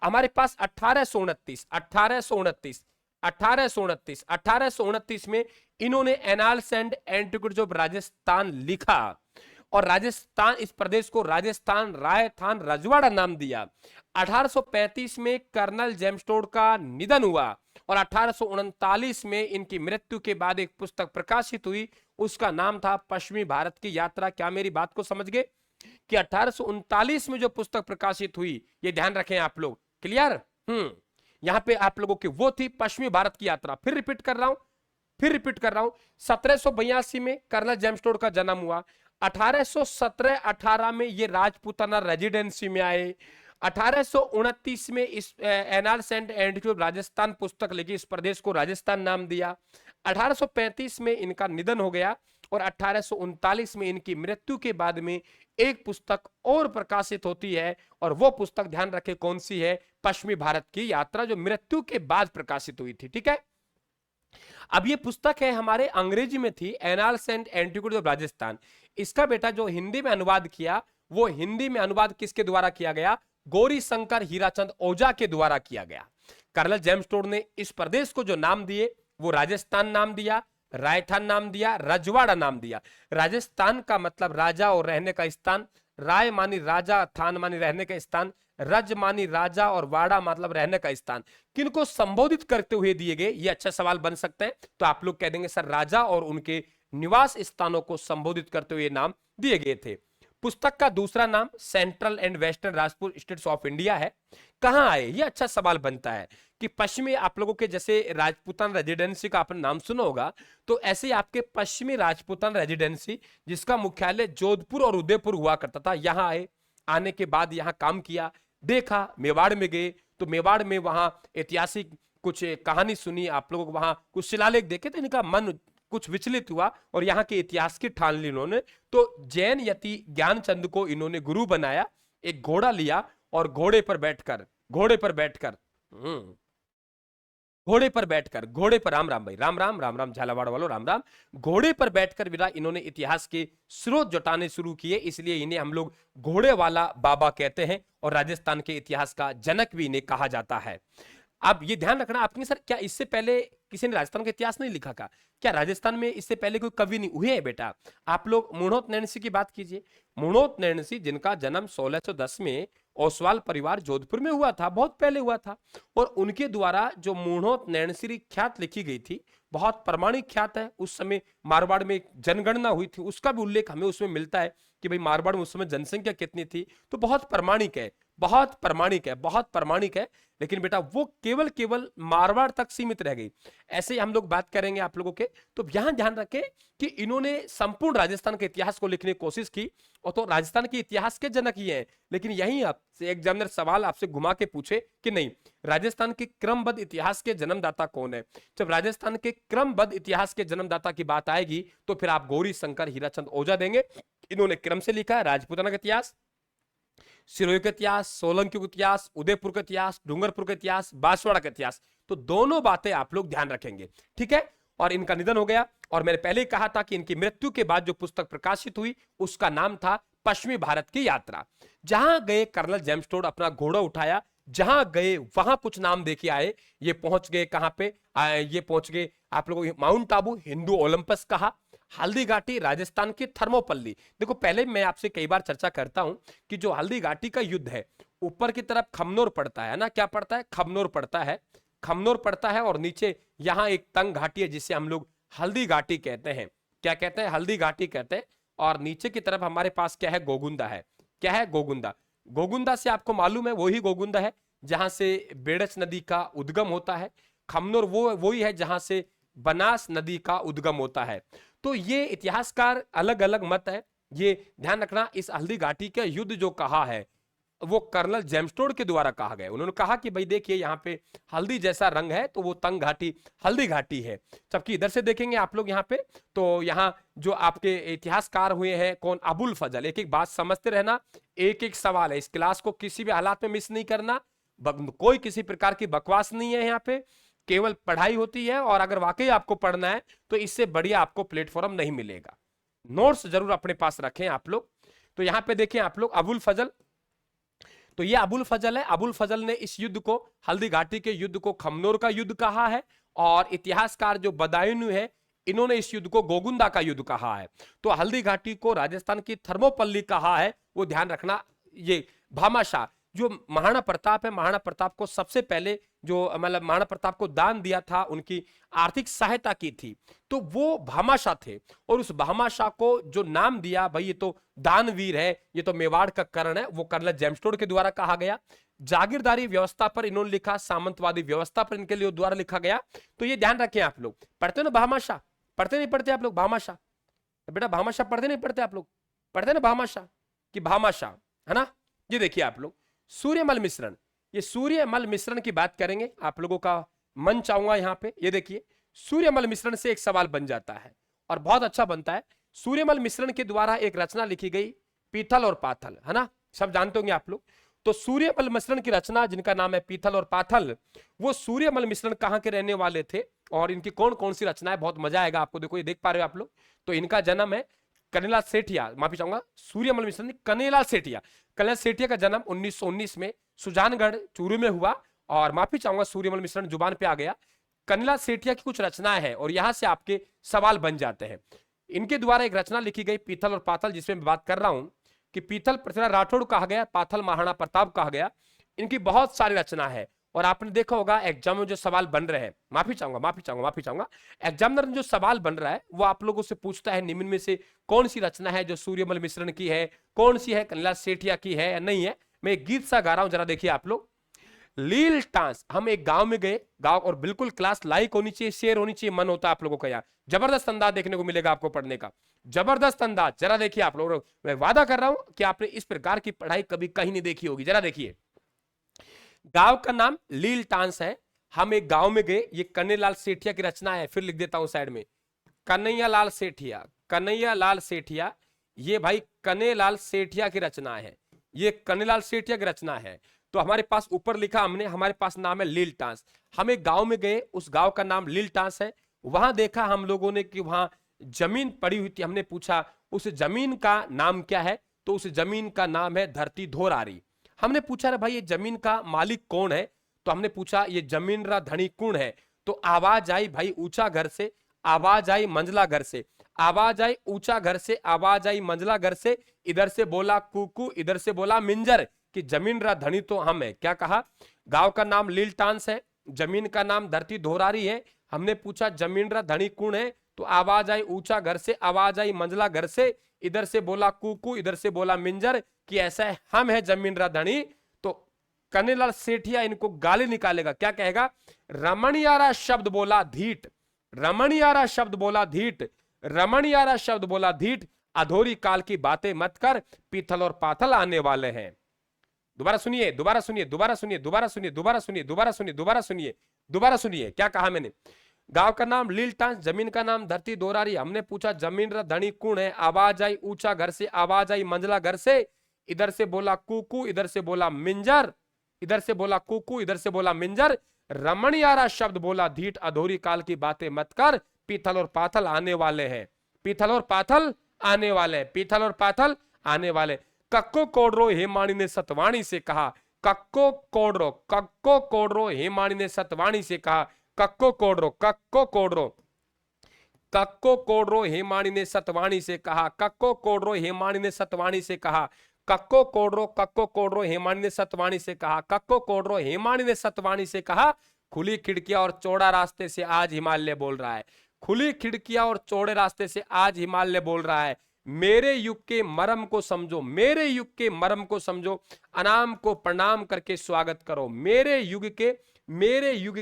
हमारे पास 1829 में इन्होंने annals and antiquities of Rajasthan लिखा और राजस्थान, इस प्रदेश को राजस्थान रायथान रजवाड़ा नाम दिया। 1835 में कर्नल जेम्स टोड का निधन हुआ और 1839 में इनकी मृत्यु के बाद एक पुस्तक प्रकाशित हुई, उसका नाम था पश्चिमी भारत की यात्रा। क्या मेरी बात को समझ गए कि 1839 में जो पुस्तक प्रकाशित हुई, ये ध्यान रखें आप लोग, क्लियर। यहां पे आप लोगों की वो थी पश्चिमी भारत की यात्रा। फिर रिपीट कर रहा हूं 1782 में कर्नल जेम्स टोड का जन्म हुआ। 1817-18 में ये राजपूताना रेजिडेंसी में आए। 1829 में इस annals and antiquities of Rajasthan पुस्तक लिखी, इस प्रदेश को राजस्थान नाम दिया। 1835 में इनका निधन हो गया और 1839 में इनकी मृत्यु के बाद में एक पुस्तक और प्रकाशित होती है, और वो पुस्तक ध्यान रखें कौन सी है, पश्चिमी भारत की यात्रा, जो मृत्यु के बाद प्रकाशित हुई थी। ठीक है, अब ये पुस्तक है हमारे अंग्रेजी में थी, annals and antiquities of Rajasthan. इसका बेटा जो हिंदी में अनुवाद किया, वो हिंदी में अनुवाद किसके द्वारा किया गया, गौरी शंकर हीराचंद ओझा के द्वारा किया गया। कर्नल जेम्स टोड ने इस प्रदेश को जो नाम दिए, वो राजस्थान नाम दिया, रायथान नाम दिया, रजवाड़ा नाम दिया। राजस्थान का मतलब राजा और रहने का स्थान, राय मानी राजा, थान मानी रहने का स्थान, रज मानी राजा और वाड़ा मतलब रहने का स्थान। किनको संबोधित करते हुए दिए गए, ये अच्छा सवाल बन सकता है। तो आप लोग कह देंगे सर राजा और उनके निवास स्थानों को संबोधित करते हुए नाम दिए गए थे। पुस्तक का दूसरा नाम central and western Rajput states of India है। कहां आए, ये अच्छा सवाल बनता है कि पश्चिमी, आप लोगों के जैसे राजपूतान रेजिडेंसी का आपने नाम सुना होगा, तो ऐसे आपके पश्चिमी राजपूतान रेजिडेंसी, जिसका मुख्यालय जोधपुर और उदयपुर हुआ करता था, यहां आए। आने के बाद यहां काम किया, देखा, मेवाड़ में गए तो मेवाड़ में वहां ऐतिहासिक कुछ कहानी सुनी, आप लोगों को वहां कुछ शिलालेख देखे, तो इनका मन कुछ विचलित हुआ और यहाँ के इतिहास की ठान ली इन्होंने। तो जैन यति ज्ञानचंद को इन्होंने गुरु बनाया। एक घोड़ा लिया और घोड़े पर बैठकर राम राम भाई, राम राम, राम राम झालावाड़ वालों, राम राम। घोड़े पर बैठकर विदा इन्होंने इतिहास के स्रोत जुटाने शुरू किए, इसलिए इन्हें हम लोग घोड़े वाला बाबा कहते हैं और राजस्थान के इतिहास का जनक भी इन्हें कहा जाता है। आप ये ध्यान रखना आपके सर, क्या इससे पहले किसी ने राजस्थान का इतिहास नहीं लिखा का? क्या राजस्थान में इससे पहले कोई कवि नहीं हुए हैं बेटा? आप लोग मुणोत नैणसी की बात कीजिए। मुणोत नैणसी जिनका जन्म 1610 में ओसवाल परिवार जोधपुर में हुआ था, बहुत पहले हुआ था, और उनके द्वारा जो मुणोत नैणसी ख्यात लिखी गई थी, बहुत प्रमाणिक ख्यात है। उस समय मारवाड़ में एक जनगणना हुई थी, उसका भी उल्लेख हमें उसमें मिलता है कि भाई मारवाड़ में उस समय जनसंख्या कितनी थी। तो बहुत प्रमाणिक है, बहुत प्रमाणिक है, बहुत प्रमाणिक है। लेकिन बेटा वो केवल केवल मारवाड़ तक सीमित रह गई। ऐसे ही हम लोग बात करेंगे आप लोगों के, तो यहां ध्यान रखें कि इन्होंने संपूर्ण राजस्थान के इतिहास को लिखने की कोशिश की, और तो राजस्थान के इतिहास के जनक ही हैं। लेकिन यही आपसे एग्जामिनर सवाल आपसे घुमा के पूछे कि नहीं, राजस्थान के क्रमबद्ध इतिहास के जन्मदाता कौन है? जब राजस्थान के क्रमबद्ध इतिहास के जन्मदाता की बात आएगी तो फिर आप गौरी शंकर हीराचंद ओझा देंगे। इन्होंने क्रम से लिखा है राजपूताना का इतिहास, सिरोही का इतिहास, सोलंकी का इतिहास, उदयपुर का इतिहास, डूंगरपुर का इतिहास, बांसवाड़ा का इतिहास। तो दोनों बातें आप लोग ध्यान रखेंगे, ठीक है। और इनका निधन हो गया, और मैंने पहले ही कहा था कि इनकी मृत्यु के बाद जो पुस्तक प्रकाशित हुई उसका नाम था पश्चिमी भारत की यात्रा। जहां गए कर्नल जेम्स टोड अपना घोड़ा उठाया, जहां गए वहां कुछ नाम देके आए। ये पहुंच गए कहां पे? ये पहुंच गए आप लोगों को माउंट आबू, हिंदू ओलंपस कहा, हल्दी घाटी राजस्थान की थर्मोपल्ली। देखो पहले मैं आपसे कई बार चर्चा करता हूं कि जो हल्दी घाटी का युद्ध है, ऊपर की तरफ खमनोर पड़ता है ना, क्या पड़ता है? खमनोर पड़ता है, खमनोर पड़ता है, और नीचे यहां एक तंग घाटी है जिसे हम लोग हल्दी घाटी कहते हैं। क्या कहते हैं? हल्दी घाटी कहते हैं। और नीचे की तरफ हमारे पास क्या है? गोगुंदा है। क्या है? गोगुंदा। गोगुंदा से आपको मालूम है वही गोगुंदा है जहां से बेड़च नदी का उद्गम होता है। खमनोर वो वही है जहां से बनास नदी का उद्गम होता है। तो ये इतिहासकार अलग अलग मत है, ये ध्यान रखना। इस हल्दी घाटी का युद्ध जो कहा है वो कर्नल जेम्स टोड के द्वारा कहा गया। उन्होंने कहा कि भाई देखिए यहाँ पे हल्दी जैसा रंग है, तो वो तंग घाटी हल्दी घाटी है। जबकि इधर से देखेंगे आप लोग यहाँ पे, तो यहाँ जो आपके इतिहासकार हुए हैं कौन? अबुल फजल। एक एक बात समझते रहना, एक एक सवाल है। इस क्लास को किसी भी हालात में मिस नहीं करना, कोई किसी प्रकार की बकवास नहीं है यहाँ पे, केवल पढ़ाई होती है। और अगर वाकई आपको पढ़ना है तो इससे बढ़िया आपको प्लेटफॉर्म नहीं मिलेगा। नोट्स जरूर अपने पास रखें आप लोग। तो यहाँ पे देखें आप लोग अबुल फजल, तो ये अबुल फजल है। अबुल फजल ने इस युद्ध को, हल्दी घाटी के युद्ध को खमनोर का युद्ध कहा है। और इतिहासकार जो बदायूं है, इन्होंने इस युद्ध को गोगुंदा का युद्ध कहा है। तो हल्दी घाटी को राजस्थान की थर्मोपल्ली कहा है, वो ध्यान रखना। ये भामाशाह जो महाराणा प्रताप है, महाराणा प्रताप को सबसे पहले जो मतलब महाराणा प्रताप को दान दिया था, उनकी आर्थिक सहायता की थी, तो वो भामाशाह थे। और उस भामाशाह को जो नाम दिया, भाई ये तो दानवीर है, ये तो मेवाड़ का कर्ण है, वो कर्नल जेम्स टोड के द्वारा कहा गया। जागीरदारी व्यवस्था पर इन्होंने लिखा, सामंतवादी व्यवस्था पर इनके लिए द्वारा लिखा गया। तो ये ध्यान रखें आप लोग। पढ़ते हो ना भामाशाह? पढ़ते नहीं पढ़ते आप लोग भामाशाह? बेटा भामाशाह पढ़ते नहीं पढ़ते आप लोग? पढ़ते ना भामाशाह कि भामाशाह, है ना? ये देखिए आप लोग, सूर्यमल मिश्रण, ये सूर्यमल मिश्रण की बात करेंगे, आप लोगों का मन चाहूंगा यहाँ पे। ये देखिए सूर्यमल मिश्रण से एक सवाल बन जाता है और बहुत अच्छा बनता है। सूर्यमल मिश्रण के द्वारा एक रचना लिखी गई, पीथल और पाथल, है ना? सब जानते होंगे आप लोग। तो सूर्यमल मिश्रण की रचना जिनका नाम है पीथल और पाथल, वो सूर्यमल मिश्रण कहाँ के रहने वाले थे और इनकी कौन कौन सी रचनाएं, बहुत मजा आएगा आपको। देखो ये देख पा रहे हो आप लोग, तो इनका जन्म है कन्हैयालाल सेठिया, माफी चाहूंगा, सूर्यमल मिश्रण कन्हैयालाल सेठिया। कन्हैयालाल सेठिया का जन्म 1919 में सुजानगढ़ चूरू में हुआ। और माफी चाहूंगा सूर्यमल मिश्रण जुबान पे आ गया। कन्हैयालाल सेठिया की कुछ रचनाएं हैं और यहां से आपके सवाल बन जाते हैं। इनके द्वारा एक रचना लिखी गई पीथल और पाथल, जिसमें मैं बात कर रहा हूं कि पीथल पृथ्वीराज राठौड़ कहा गया, पाथल महाराणा प्रताप कहा गया। इनकी बहुत सारी रचना है और आपने देखा होगा एग्जाम में जो सवाल बन रहे हैं, माफी चाहूंगा, एग्जामिनर जो सवाल बन रहा है वो आप लोगों से पूछता है निम्न में से कौन सी रचना है जो सूर्यमल मिश्रण की है, कौन सी है कन्हैयालाल सेठिया की है या नहीं है। मैं एक गीत सा गा रहा हूं, जरा देखिए आप लोग। लील टांस, हम एक गांव में गए, गांव, और बिल्कुल क्लास लाइक होनी चाहिए, शेयर होनी चाहिए, मन होता है आप लोगों का। यहाँ जबरदस्त अंदाज देखने को मिलेगा आपको पढ़ने का, जबरदस्त अंदाज। जरा देखिए आप लोग, मैं वादा कर रहा हूं कि आपने इस प्रकार की पढ़ाई कभी कहीं नहीं देखी होगी। जरा देखिए, गांव का नाम लील टांस है। हम एक गांव में गए, ये कन्हैयालाल सेठिया की रचना है। फिर लिख देता हूं साइड में, कन्हैयालाल सेठिया, कन्हैयालाल सेठिया, ये भाई कन्हैयालाल सेठिया की रचना है, ये कन्हैयालाल सेठिया की रचना है। तो हमारे पास ऊपर लिखा हमने, हमारे पास नाम है लील टांस। हम एक गांव में गए, उस गांव का नाम लील टांस है। वहां देखा हम लोगों ने कि वहां जमीन पड़ी हुई थी। हमने पूछा उस जमीन का नाम क्या है, तो उस जमीन का नाम है धरती धोरारी। हमने पूछा रे भाई ये जमीन का मालिक कौन है, तो हमने पूछा ये जमींद्रा धनी कौन है, तो आवाज आई भाई ऊंचा घर से, आवाज आई मंझला घर से, आवाज आई ऊंचा घर से, आवाज आई मंझला घर से, इधर से बोला कुकू, इधर से बोला मिंजर कि जमींद्रा धनी तो हम है। क्या कहा? गांव का नाम लीलटांस है, जमीन का नाम धरती धोरारी है। हमने पूछा जमींद्रा धनी कौन है, तो आवाज आई ऊंचा घर से, आवाज आई मंझला घर से, इधर से बोला कुकू, इधर से बोला मिंजर कि ऐसा है हम है जमींद्रा धनी। तो कन्हैयालाल सेठिया इनको गाली निकालेगा, क्या कहेगा? रमणियारा शब्द बोला धीट, रमणियारा शब्द बोला धीट, रमणियारा शब्द बोला धीट, अधोरी काल की बातें मत कर, पीथल और पाथल आने वाले हैं। दोबारा सुनिए, दोबारा सुनिए, दोबारा सुनिए, दोबारा सुनिए, दोबारा सुनिए, दोबारा सुनिए, दोबारा सुनिए, दोबारा सुनिए। क्या कहा मैंने? गांव का नाम लीलटांस, जमीन का नाम धरती दोरारी। हमने पूछा जमींद्रा धनी कौन है, आवाज आई ऊंचा घर से, आवाज आई मंझला घर से, इधर से बोला कुकू, इधर से बोला मिंजर, इधर से बोला कुकू, इधर से बोला मिंजर, रमणियारा शब्द बोला धीट, अधूरी काल की बातें मत कर, पीथल और पाथल आने वाले हैं, पीथल और पाथल आने वाले हैं, पीथल और पाथल आने वाले। कक्को कोडरो हेमानी ने सतवाणी से कहा, कक्को कोडरो, कक्को कोडरो हेमानी ने सतवाणी से कहा, कक्को कोडरो, कक्को कोडरो, कक्को कोडरो हेमानी ने सतवाणी से कहा, कक्को कोडरो हेमानी ने सतवाणी से कहा, कक्को कोडरो, कक्को कोडरो हेमानी ने सतवाणी से कहा, कक्को कोडरो हेमानी ने सतवाणी से कहा, खुली खिड़कियां और चौड़ा रास्ते से आज हिमालय बोल रहा है, खुली खिड़कियां और चौड़े रास्ते से आज हिमालय बोल रहा है, मेरे युग के मरम को समझो, मेरे युग के मरम को समझो, अनाम को प्रणाम करके स्वागत करो, मेरे युग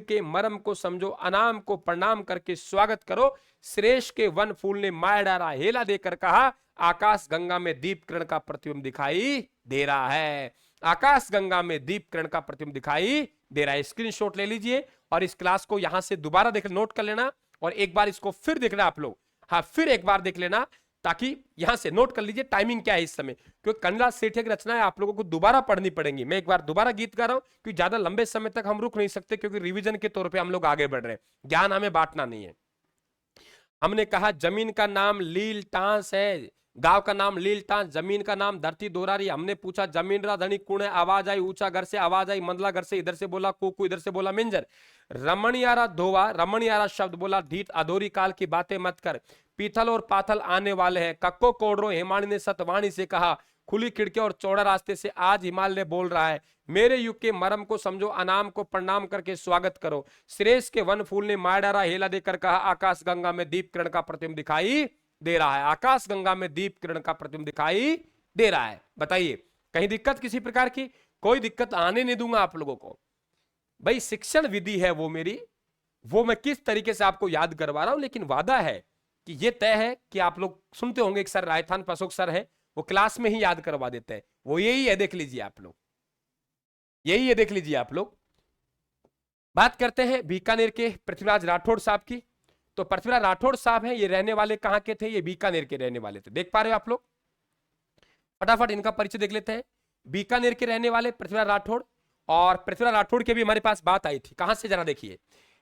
के मरम को समझो, अनाम को प्रणाम करके स्वागत करो। श्रेष्ठ के वन फूल ने माया डारा हेला देकर कहा, आकाश गंगा में दीप किरण का प्रतिबिंब दिखाई दे रहा है, आकाश गंगा में दीप किरण का प्रतिबिंब दिखाई दे रहा है। स्क्रीनशॉट ले लीजिए और इस क्लास को यहां से दोबारा देख, नोट कर लेना और एक बार इसको फिर देखना आप लोग, हाँ फिर एक बार देख लेना, ताकि यहां से नोट कर लीजिए टाइमिंग क्या है इस समय, क्योंकि कन्हैयालाल सेठिया की रचनाएं आप लोगों को दोबारा पढ़नी पड़ेंगी। मैं एक बार दोबारा गीत गा रहा हूं क्योंकि ज्यादा लंबे समय तक हम रुक नहीं सकते, क्योंकि रिवीजन के तौर पे हम लोग आगे बढ़ रहे हैं, ज्ञान हमें बांटना नहीं है। हमने कहा जमीन का नाम लीलटांस है, गांव का नाम लीलटांस, जमीन का नाम धरती दोरारी। हमने पूछा जमींद्रा धनी कौन है, आवाज आई ऊंचा घर से, आवाज आई मंदला घर से, इधर से बोला कुकू, इधर से बोला मिंजर, रमणियारा धोवा, रमणियारा शब्द बोला ढीठ, अधूरी काल की बातें मत कर, पीथल और पाथल आने वाले हैं, कक्को कोडरो हेमानी ने सतवाणी से कहा, खुली खिड़कियां और चौड़ा रास्ते से आज हिमालय बोल रहा है, मेरे युग के मरम को समझो, अनाम को प्रणाम करके स्वागत करो। श्रेष्ठ के वन फूल ने माया डारा हेला देकर कहा, आकाश गंगा में दीप किरण का प्रतिबिंब दिखाई दे रहा है, आकाश गंगा में दीप किरण का प्रतिबिंब दिखाई दे रहा है। बताइए कहीं दिक्कत किसी प्रकार की? कोई दिक्कत आने नहीं दूंगा आप लोगों को। भाई शिक्षण विधि है वो मेरी, वो मैं किस तरीके से आपको याद करवा रहा हूं, लेकिन वादा है कि ये तय है कि आप लोग सुनते होंगे, एक सर राजस्थान अशोक सर है, वो क्लास में ही याद करवा देते हैं, वो यही है, देख लीजिए आप लोग, यही है, देख लीजिए आप लोग। बात करते हैं बीकानेर के पृथ्वीराज राठौड़ साहब की। तो पृथ्वीराज राठौड़ साहब हैं, ये रहने वाले कहां के थे? ये बीकानेर के रहने वाले थे। देख पा रहे हो आप लोग? फटाफट इनका परिचय देख लेते हैं। बीकानेर के रहने वाले पृथ्वीराज राठौड़, और पृथ्वीराज राठौड़ की भी हमारे पास बात आई थी, कहां से जरा देखिए,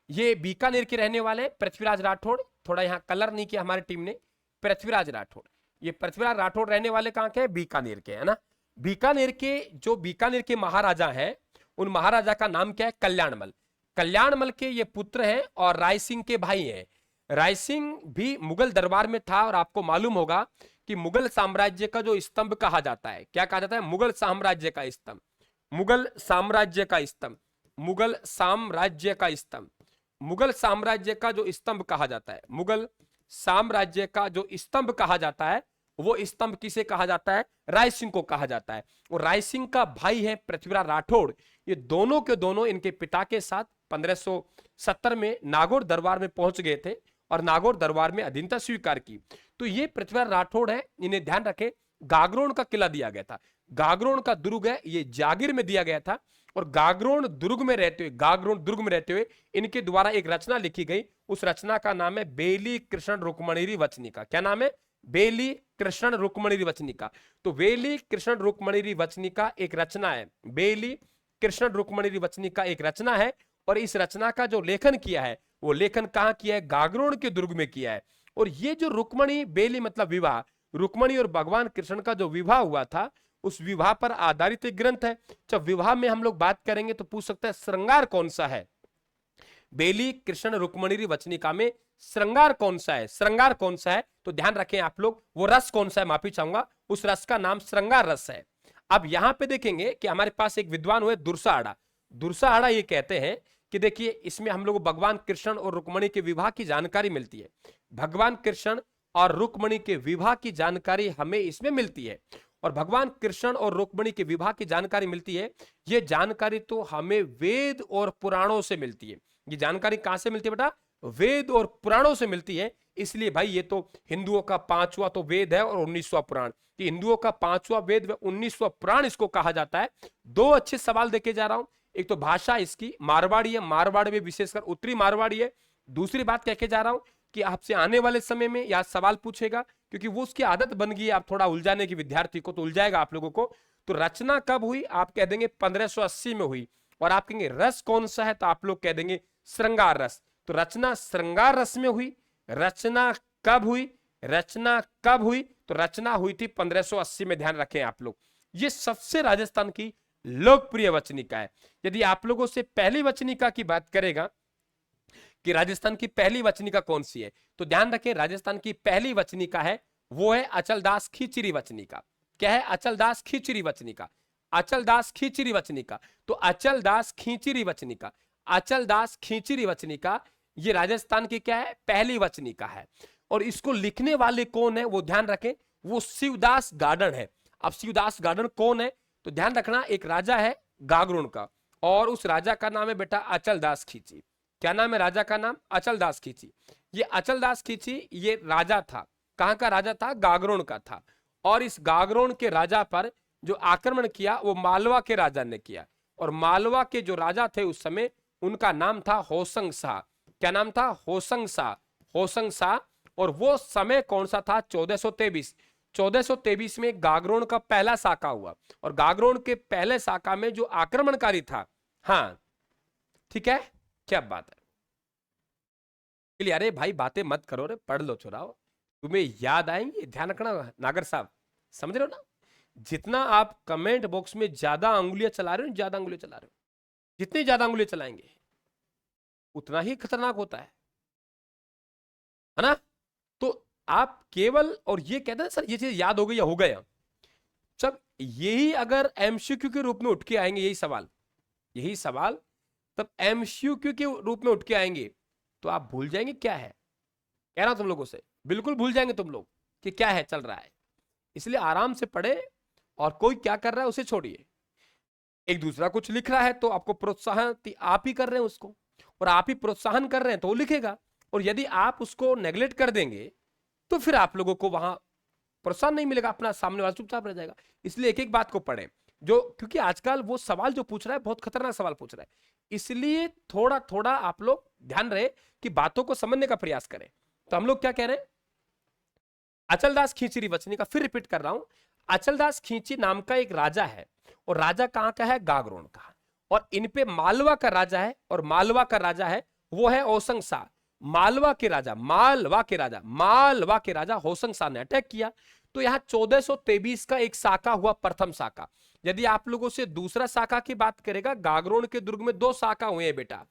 ये बीकानेर के रहने वाले पृथ्वीराज राठौड़, थोड़ा यहां कलर नहीं किया हमारी टीम ने, पृथ्वीराज राठौड़, ये पृथ्वीराज राठौड़ रहने वाले कहां के? बीकानेर के, है ना। बीकानेर के जो बीकानेर के महाराजा हैं, उन महाराजा का नाम क्या है? कल्याणमल। कल्याणमल के ये पुत्र हैं और राय सिंह के भाई हैं। राय सिंह भी मुगल दरबार में था, और आपको मालूम होगा कि मुगल साम्राज्य का जो स्तंभ कहा जाता है, क्या कहा जाता है? मुगल साम्राज्य का स्तंभ, मुगल साम्राज्य का स्तंभ, मुगल साम्राज्य का स्तंभ, मुगल साम्राज्य का जो स्तंभ कहा जाता है, मुगल साम्राज्य का जो स्तंभ कहा जाता है, वो स्तंभ किसे कहा जाता है? राय सिंह को कहा जाता है। और राय सिंह का भाई है पृथ्वीराज राठौड़। ये दोनों के दोनों इनके पिता के साथ 1570 में नागौर दरबार में पहुंच गए थे और नागौर दरबार में अधीनता स्वीकार की। तो ये पृथ्वीराज राठौड़ है, इन्हें ध्यान रखें, गागरोन का किला दिया गया था, गागरोन का दुर्ग है, ये जागीर में दिया गया था, और गागरोन दुर्ग में रहते हुए, गागरोन दुर्ग में रहते हुए इनके द्वारा एक रचना लिखी गई। उस रचना का नाम है बेली कृष्ण रुक्मणी वचनिका। क्या नाम है? बेली कृष्ण रुक्मणी वचनिका। तो बेली कृष्ण रुक्मणी वचनिका एक रचना है, बेली कृष्ण रुक्मणी वचनिका एक रचना है, और इस रचना का जो लेखन किया है, वो लेखन कहां किया है? गागरोन के दुर्ग में किया है। और ये जो रुक्मणी बेली मतलब विवाह, रुक्मणी और भगवान कृष्ण का जो विवाह हुआ था, उस विवाह पर आधारित एक ग्रंथ है। जब विवाह में हम लोग बात करेंगे तो पूछ सकते हैं श्रृंगार कौन सा है। बेली कृष्ण रुक्मणी वचनिका में श्रृंगार कौन सा है, श्रृंगार कौन सा है, तो ध्यान रखें आप लोग, वो रस कौन सा है, माफी चाहूंगा, उस रस का नाम श्रृंगार रस है। अब यहां पे देखेंगे कि हमारे पास एक विद्वान हुए दुर्सा आड़ा। दुर्सा आड़ा ये कहते हैं कि देखिए इसमें हम लोग भगवान कृष्ण और रुक्मणी के विवाह की जानकारी मिलती है। भगवान कृष्ण और रुक्मणी के विवाह की जानकारी हमें इसमें मिलती है। और भगवान कृष्ण और रुक्मणी के विवाह की जानकारी मिलती है, ये जानकारी तो हमें वेद और पुराणों से मिलती है। ये जानकारी कहां से मिलती है बेटा, वेद और पुराणों से मिलती है। इसलिए भाई ये तो हिंदुओं का 5वां तो वेद है और 19वां पुराण, कि हिंदुओं का 5वां वेद व 19वां पुराण इसको कहा जाता है। दो अच्छे सवाल देके जा रहा हूं। एक तो भाषा इसकी मारवाड़ी है, मारवाड़ में विशेषकर उत्तरी मारवाड़ी है। दूसरी बात कह के जा रहा हूं कि आपसे आने वाले समय में यह सवाल पूछेगा, क्योंकि वो उसकी आदत बन गई है आप थोड़ा उलझाने की, विद्यार्थी को तो उलझाएगा आप लोगों को। तो रचना कब हुई, आप कह देंगे 1580 में हुई। और आप कहेंगे रस कौन सा है, तो आप लोग कह देंगे श्रृंगार रस। तो रचना श्रृंगार रस में हुई। रचना कब हुई, रचना कब हुई, तो रचना हुई थी 1580 में। ध्यान रखें आप लोग, ये सबसे राजस्थान की लोकप्रिय वचनिका है। यदि आप लोगों से पहली वचनिका की बात करेगा कि राजस्थान की पहली वचनिका कौन सी है, तो ध्यान रखें राजस्थान की पहली वचनिका है वो है अचलदास खींचरी वचनिका। क्या है, अचलदास खींचरी वचनिका। अचलदास खींचरी वचनिका, तो अचलदास खींचरी वचनिका, अचलदास खींचरी वचनिका ये राजस्थान की क्या है, पहली वचनिका है। और इसको लिखने वाले कौन है वो ध्यान रखें, वो शिवदास गार्डन है। अब शिवदास गार्डन कौन है, तो ध्यान रखना एक राजा है गागरुण का, और उस राजा का नाम है बेटा अचलदास खींची। क्या नाम है राजा का नाम, अचलदास खींची। ये अचलदास खींची ये राजा था, कहां का राजा था, गागरोन का था। और इस गागरोन के राजा पर जो आक्रमण किया वो मालवा के राजा ने किया। और मालवा के जो राजा थे उस समय उनका नाम था होसंग शाह। क्या नाम था, होसंग शाह, होसंग शाह। और वो समय कौन सा था, 1423। 1423 में गागरोन का पहला साका हुआ। और गागरोन के पहले साका में जो आक्रमणकारी था, हाँ ठीक है, क्या बात है। अरे भाई बातें मत करो रे, पढ़ लो छोराओ, तुम्हें याद आएंगे, ध्यान रखना नागर साहब, समझ रहे हो ना। जितना आप कमेंट बॉक्स में ज्यादा अंगुलियां चला रहे हो, ज्यादा अंगुलियां चला रहे हो, जितनी ज्यादा अंगुलियां चलाएंगे उतना ही खतरनाक होता है ना। तो आप केवल, और ये कहते हैं सर ये चीज याद हो गई या हो गया, जब यही अगर एमसीक्यू के रूप में उठ के आएंगे यही सवाल, यही सवाल तब एमसीक्यू के रूप में उठ के आएंगे तो आप भूल जाएंगे क्या है। कह रहा हूं तुम लोगों से, बिल्कुल भूल जाएंगे तुम लोग कि क्या है चल रहा है। इसलिए आराम से पढ़े, और कोई क्या कर रहा है उसे छोड़िए। एक दूसरा कुछ लिख रहा है तो आपको प्रोत्साहन आप ही कर रहे हैं उसको, और आप ही प्रोत्साहन कर रहे हैं तो वो लिखेगा। और यदि आप उसको नेग्लेक्ट कर देंगे तो फिर आप लोगों को वहां प्रोत्साहन नहीं मिलेगा, अपना सामने वाला चुपचाप रह जाएगा। इसलिए एक एक बात को पढ़ें, जो क्योंकि आजकल वो सवाल जो पूछ रहा है बहुत खतरनाक सवाल पूछ रहा है। इसलिए थोड़ा थोड़ा आप लोग ध्यान रहे कि बातों को समझने का प्रयास करें। तो हम लोग क्या कह रहे हैं, अचलदास खींचरी वचनिका, फिर रिपीट कर रहा हूं, अचलदास खींची नाम का एक राजा है, और राजा कहां का है, गागरोन का। और इन पे मालवा का राजा है, और मालवा का राजा है वो है होसंग शाह। मालवा के राजा, मालवा के राजा, मालवा के राजा होसंग शाह ने अटैक किया। तो यहां 1423 का एक साका हुआ, प्रथम साका। यदि आप लोगों से दूसरा साका की बात करेगा, गागरोन के दुर्ग में 2 साका हुए हैं बेटा।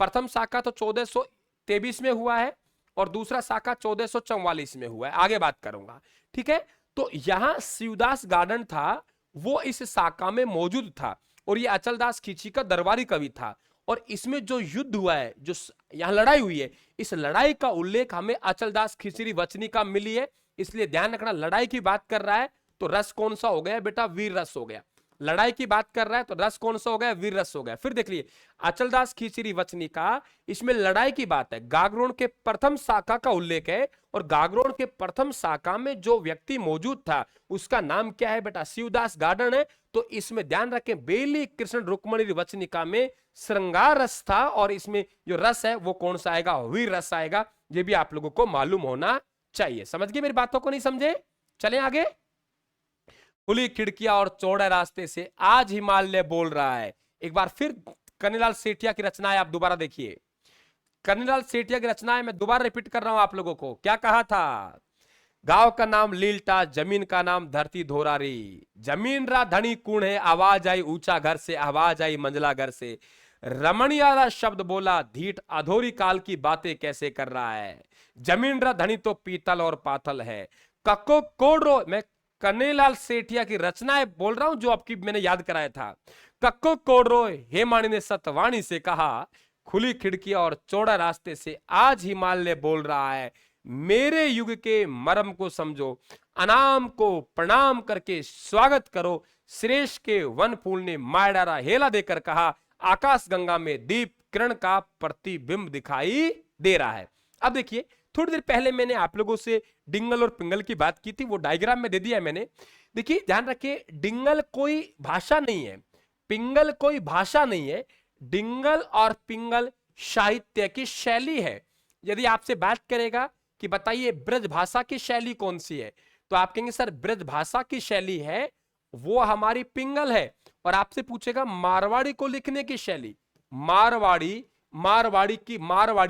प्रथम साका तो 1423 में हुआ है, और दूसरा साका 1444 में हुआ है, आगे बात करूंगा, ठीक है। तो यहां शिवदास गार्डन था, वो इस साका में मौजूद था, और ये अचलदास खींची का दरबारी कवि था। और इसमें जो युद्ध हुआ है, जो यहां लड़ाई हुई है, इस लड़ाई का उल्लेख हमें अचलदास खींचरी वचनिका मिली है। इसलिए ध्यान रखना, लड़ाई की बात कर रहा है तो रस कौन सा हो गया बेटा, वीर रस हो गया। लड़ाई की बात कर रहा है तो रस कौन सा हो गया, वीर रस हो गया। फिर देख लिए अचलदास खींचरी वचनिका, इसमें लड़ाई की बात है, गागरोन के प्रथम शाखा का उल्लेख है। और गागरोन के प्रथम शाखा में जो व्यक्ति मौजूद था उसका नाम क्या है बेटा, शिवदास गार्डन है। तो इसमें ध्यान रखें, बेली कृष्ण रुक्मणी वचनिका में श्रृंगार रस था, और इसमें जो रस है वो कौन सा आएगा, वीर रस आएगा। ये भी आप लोगों को मालूम होना चाहिए। समझ गए मेरी बातों को, नहीं समझे, चलें आगे। खुली खिड़कियां और चौड़े रास्ते से आज हिमालय बोल रहा है। एक बार फिर कन्हैयालाल सेठिया की रचनाएं आप दोबारा देखिए। कन्हैयालाल सेठिया की रचनाएं मैं दोबारा रिपीट कर रहा हूं आप लोगों को, क्या कहा था, गांव का नाम लीलटा, जमीन का नाम धरती धोरारी। जमीन रा धनी कूण है, आवाज आई ऊंचा घर से, आवाज आई मंझला घर से। रमणियारा शब्द बोला, धीट अधोरी काल की बातें कैसे कर रहा है। जमीन रा धनी तो पीतल और पाथल है। कक्को कोडरो, मैं कन्हैयालाल सेठिया की रचनाएं बोल रहा हूं जो आपकी मैंने याद कराया था। कक्को कोडरो, हेमानी ने सतवाणी से कहा, खुली खिड़की और चौड़ा रास्ते से आज हिमालय बोल रहा है, मेरे युग के मर्म को समझो, अनाम को प्रणाम करके स्वागत करो। श्रेष्ठ के वन फूल ने मायडारा हेला देकर कहा, आकाश गंगा में दीप किरण का प्रतिबिंब दिखाई दे रहा है। अब देखिए, थोड़ी देर पहले मैंने आप लोगों से डिंगल और पिंगल की बात की थी, वो डायग्राम में दे दिया मैंने। देखिए ध्यान रखिए, डिंगल कोई भाषा नहीं है, पिंगल कोई भाषा नहीं है। डिंगल और पिंगल साहित्य की शैली है। यदि आपसे बात करेगा कि बताइए ब्रज भाषा की शैली कौन सी है, तो आप कहेंगे सर ब्रज भाषा की शैली है वो हमारी पिंगल है। और आपसे पूछेगा मारवाड़ी को लिखने की शैली, मारवाड़ी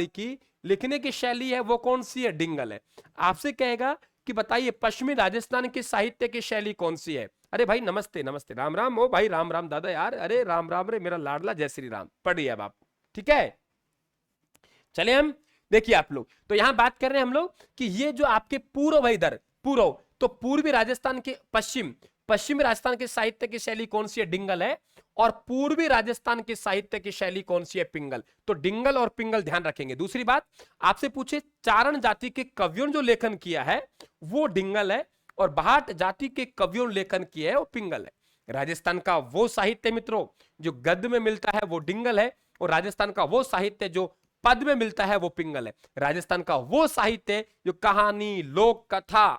की लिखने की शैली है वो कौन सी है, डिंगल है। आपसे कहेगा कि बताइए पश्चिमी राजस्थान की साहित्य की शैली कौन सी है। अरे भाई नमस्ते नमस्ते, राम राम। ओ भाई राम राम दादा यार, अरे राम राम रे मेरा लाडला, जय श्री राम। पढ़िए अब आप, ठीक है। चले हम देखिए आप लोग, तो यहां बात कर रहे हैं हम लोग कि ये जो आपके पूर्व है, इधर पूर्व, तो पूर्वी राजस्थान के पश्चिमी राजस्थान के साहित्य की शैली कौन सी है, डिंगल है। और पूर्वी राजस्थान के साहित्य की शैली कौन सी है, पिंगल। तो डिंगल और पिंगल ध्यान रखेंगे। दूसरी बात आपसे पूछे, चारण जाति के कवियों ने जो लेखन किया है वो डिंगल है, और भाट जाति के कवियों ने लेखन किया है वो पिंगल है। राजस्थान का वो साहित्य मित्रों जो गद्य में मिलता है वो डिंगल है, और राजस्थान का वो साहित्य जो पद में मिलता है वो पिंगल है। राजस्थान का वो साहित्य जो कहानी, लोक कथा,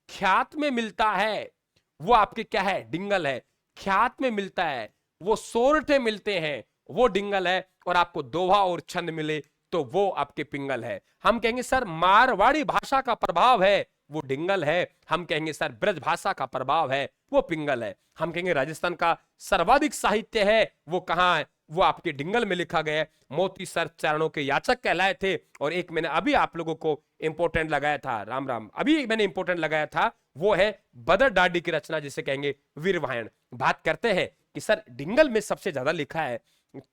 ख्यात में मिलता है वो आपके क्या है, डिंगल है। ख्यात में मिलता है, वो सोरठे मिलते हैं वो डिंगल है, और आपको दोहा और छंद मिले तो वो आपके पिंगल है। हम कहेंगे सर मारवाड़ी भाषा का प्रभाव है वो डिंगल है। हम कहेंगे सर ब्रज भाषा का प्रभाव है वो पिंगल है। हम कहेंगे राजस्थान का सर्वाधिक साहित्य है वो कहां है, वो आपके डिंगल में लिखा गया है। मोती सर चरणों के याचक कहलाए थे। और एक मैंने अभी आप लोगों को इंपोर्टेंट लगाया था, राम राम, अभी मैंने इंपोर्टेंट लगाया था, वो है बदर डाडी की रचना जिसे कहेंगे वीरवायन। बात करते हैं कि सर डिंगल में सबसे ज्यादा लिखा है,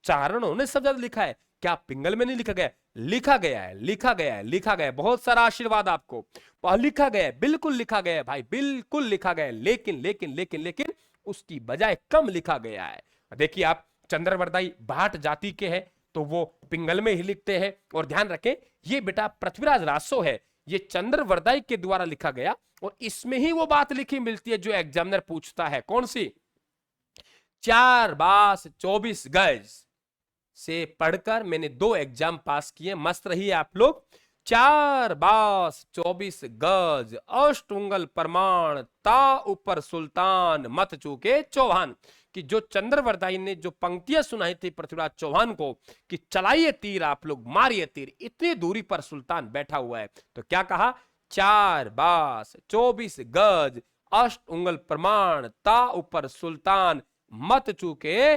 चारणों ने सबसे ज्यादा लिखा है, क्या पिंगल में नहीं लिखा गया? लिखा गया है, लिखा गया है, लिखा गया है। बहुत सारा आशीर्वाद आपको। लिखा गया है, बिल्कुल लिखा गया है भाई, बिल्कुल लिखा गया है। लेकिन लेकिन लेकिन लेकिन उसकी बजाय कम लिखा गया है। देखिए आप, चंद्रवरदाई भाट जाति के हैं तो वो पिंगल में ही लिखते हैं। और ध्यान रखें ये बेटा पृथ्वीराज रासो है, ये चंद्रवरदाई के द्वारा लिखा गया, और इसमें ही वो बात लिखी मिलती है जो एग्जामिनर पूछता है। कौन सी? 4 बास 24 गज से पढ़कर मैंने 2 एग्जाम पास किए, मस्त रहिए आप लोग। 4 बास 24 गज, अष्ट उंगल प्रमाण, ता ऊपर सुल्तान, मत चूके चौहान। कि जो चंद्रवरदाई ने जो पंक्तियां सुनाई थी पृथ्वीराज चौहान को कि चलाइए तीर आप लोग, मारिए तीर, इतनी दूरी पर सुल्तान बैठा हुआ है, तो क्या कहा? 4 बास 24 गज, अष्ट उंगल प्रमाण, ता ऊपर सुल्तान, मत चूके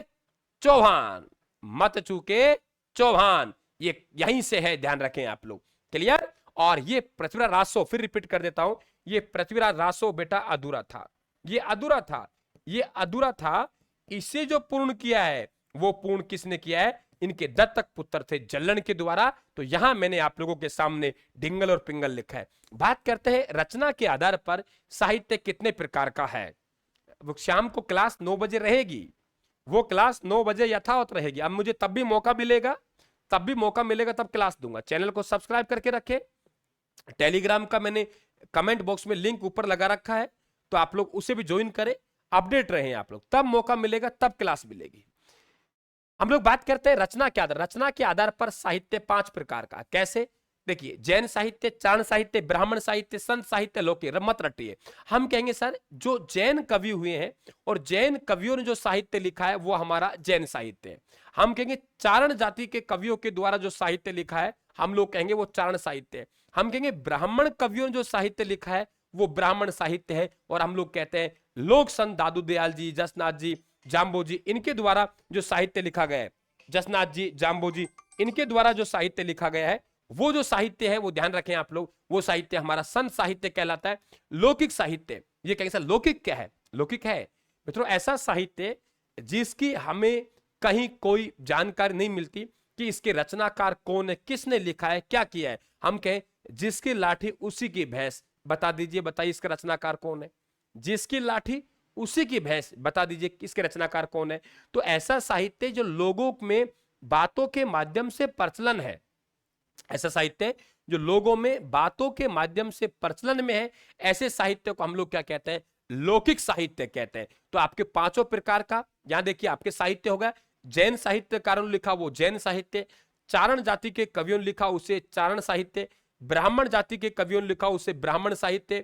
चौहान, मत चूके चौहान। ये यहीं से है, ध्यान रखें आप लोग। क्लियर? और ये पृथ्वीराज रासो, फिर रिपीट कर देता हूं, ये पृथ्वीराज रासो बेटा अधूरा था, ये अधूरा था, ये अधूरा था। इसे जो पूर्ण किया है वो पूर्ण किसने किया है? इनके दत्तक पुत्र थे जल्लन के द्वारा। तो यहां मैंने आप लोगों के सामने डिंगल और पिंगल लिखा है। बात करते हैं रचना के आधार पर साहित्य कितने प्रकार का है। वो शाम को क्लास 9 बजे रहेगी, वो क्लास 9 बजे यथावत रहेगी। अब मुझे तब भी मौका मिलेगा, तब क्लास दूंगा। चैनल को सब्सक्राइब करके रखे। टेलीग्राम का मैंने कमेंट बॉक्स में लिंक ऊपर लगा रखा है, तो आप लोग उसे भी ज्वाइन करें, अपडेट रहे आप लोग। तब मौका मिलेगा, तब क्लास मिलेगी। हम लोग बात करते हैं रचना के आधार। रचना के आधार पर साहित्य 5 प्रकार का। कैसे? देखिए, जैन साहित्य, चारण साहित्य, ब्राह्मण साहित्य, संत साहित्य, लौकिक, मत रटिए। हम कहेंगे सर जो जैन कवि हुए हैं और जैन कवियों ने जो साहित्य लिखा है वो हमारा जैन साहित्य है। हम कहेंगे चारण जाति के कवियों के द्वारा जो साहित्य लिखा है हम लोग कहेंगे वो चारण साहित्य है। हम कहेंगे ब्राह्मण कवियों ने जो साहित्य लिखा है वो ब्राह्मण साहित्य है। और हम लोग कहते हैं लोक संत दादू दयाल जी, जसनाथ जी, जाम्बो जी, इनके द्वारा जो साहित्य लिखा गया है, जसनाथ जी, जाम्बो जी, इनके द्वारा जो साहित्य लिखा गया है वो जो साहित्य है वो ध्यान रखें आप लोग, वो साहित्य हमारा संत साहित्य कहलाता है। लौकिक साहित्य, ये कैसा लौकिक क्या है? लौकिक है मित्रों ऐसा साहित्य जिसकी हमें कहीं कोई जानकारी नहीं मिलती कि इसके रचनाकार कौन है, किसने लिखा है, क्या किया है। हम कहें जिसकी लाठी उसी की भैंस, बता दीजिए, बताइए इसका रचनाकार कौन है? जिसकी लाठी उसी की भैंस, बता दीजिए इसके रचनाकार कौन है? तो ऐसा साहित्य जो लोगों में बातों के माध्यम से प्रचलन है, ऐसा साहित्य जो लोगों में बातों के माध्यम से प्रचलन में है, ऐसे साहित्य को हम लोग क्या कहते हैं? लौकिक साहित्य कहते हैं। तो आपके पांचों प्रकार का यहां देखिए आपके साहित्य होगा। जैन साहित्यकारों ने लिखा वो जैन साहित्य, चारण जाति के कवियों ने लिखा उसे चारण साहित्य, ब्राह्मण जाति के कवियों ने लिखा उसे ब्राह्मण साहित्य,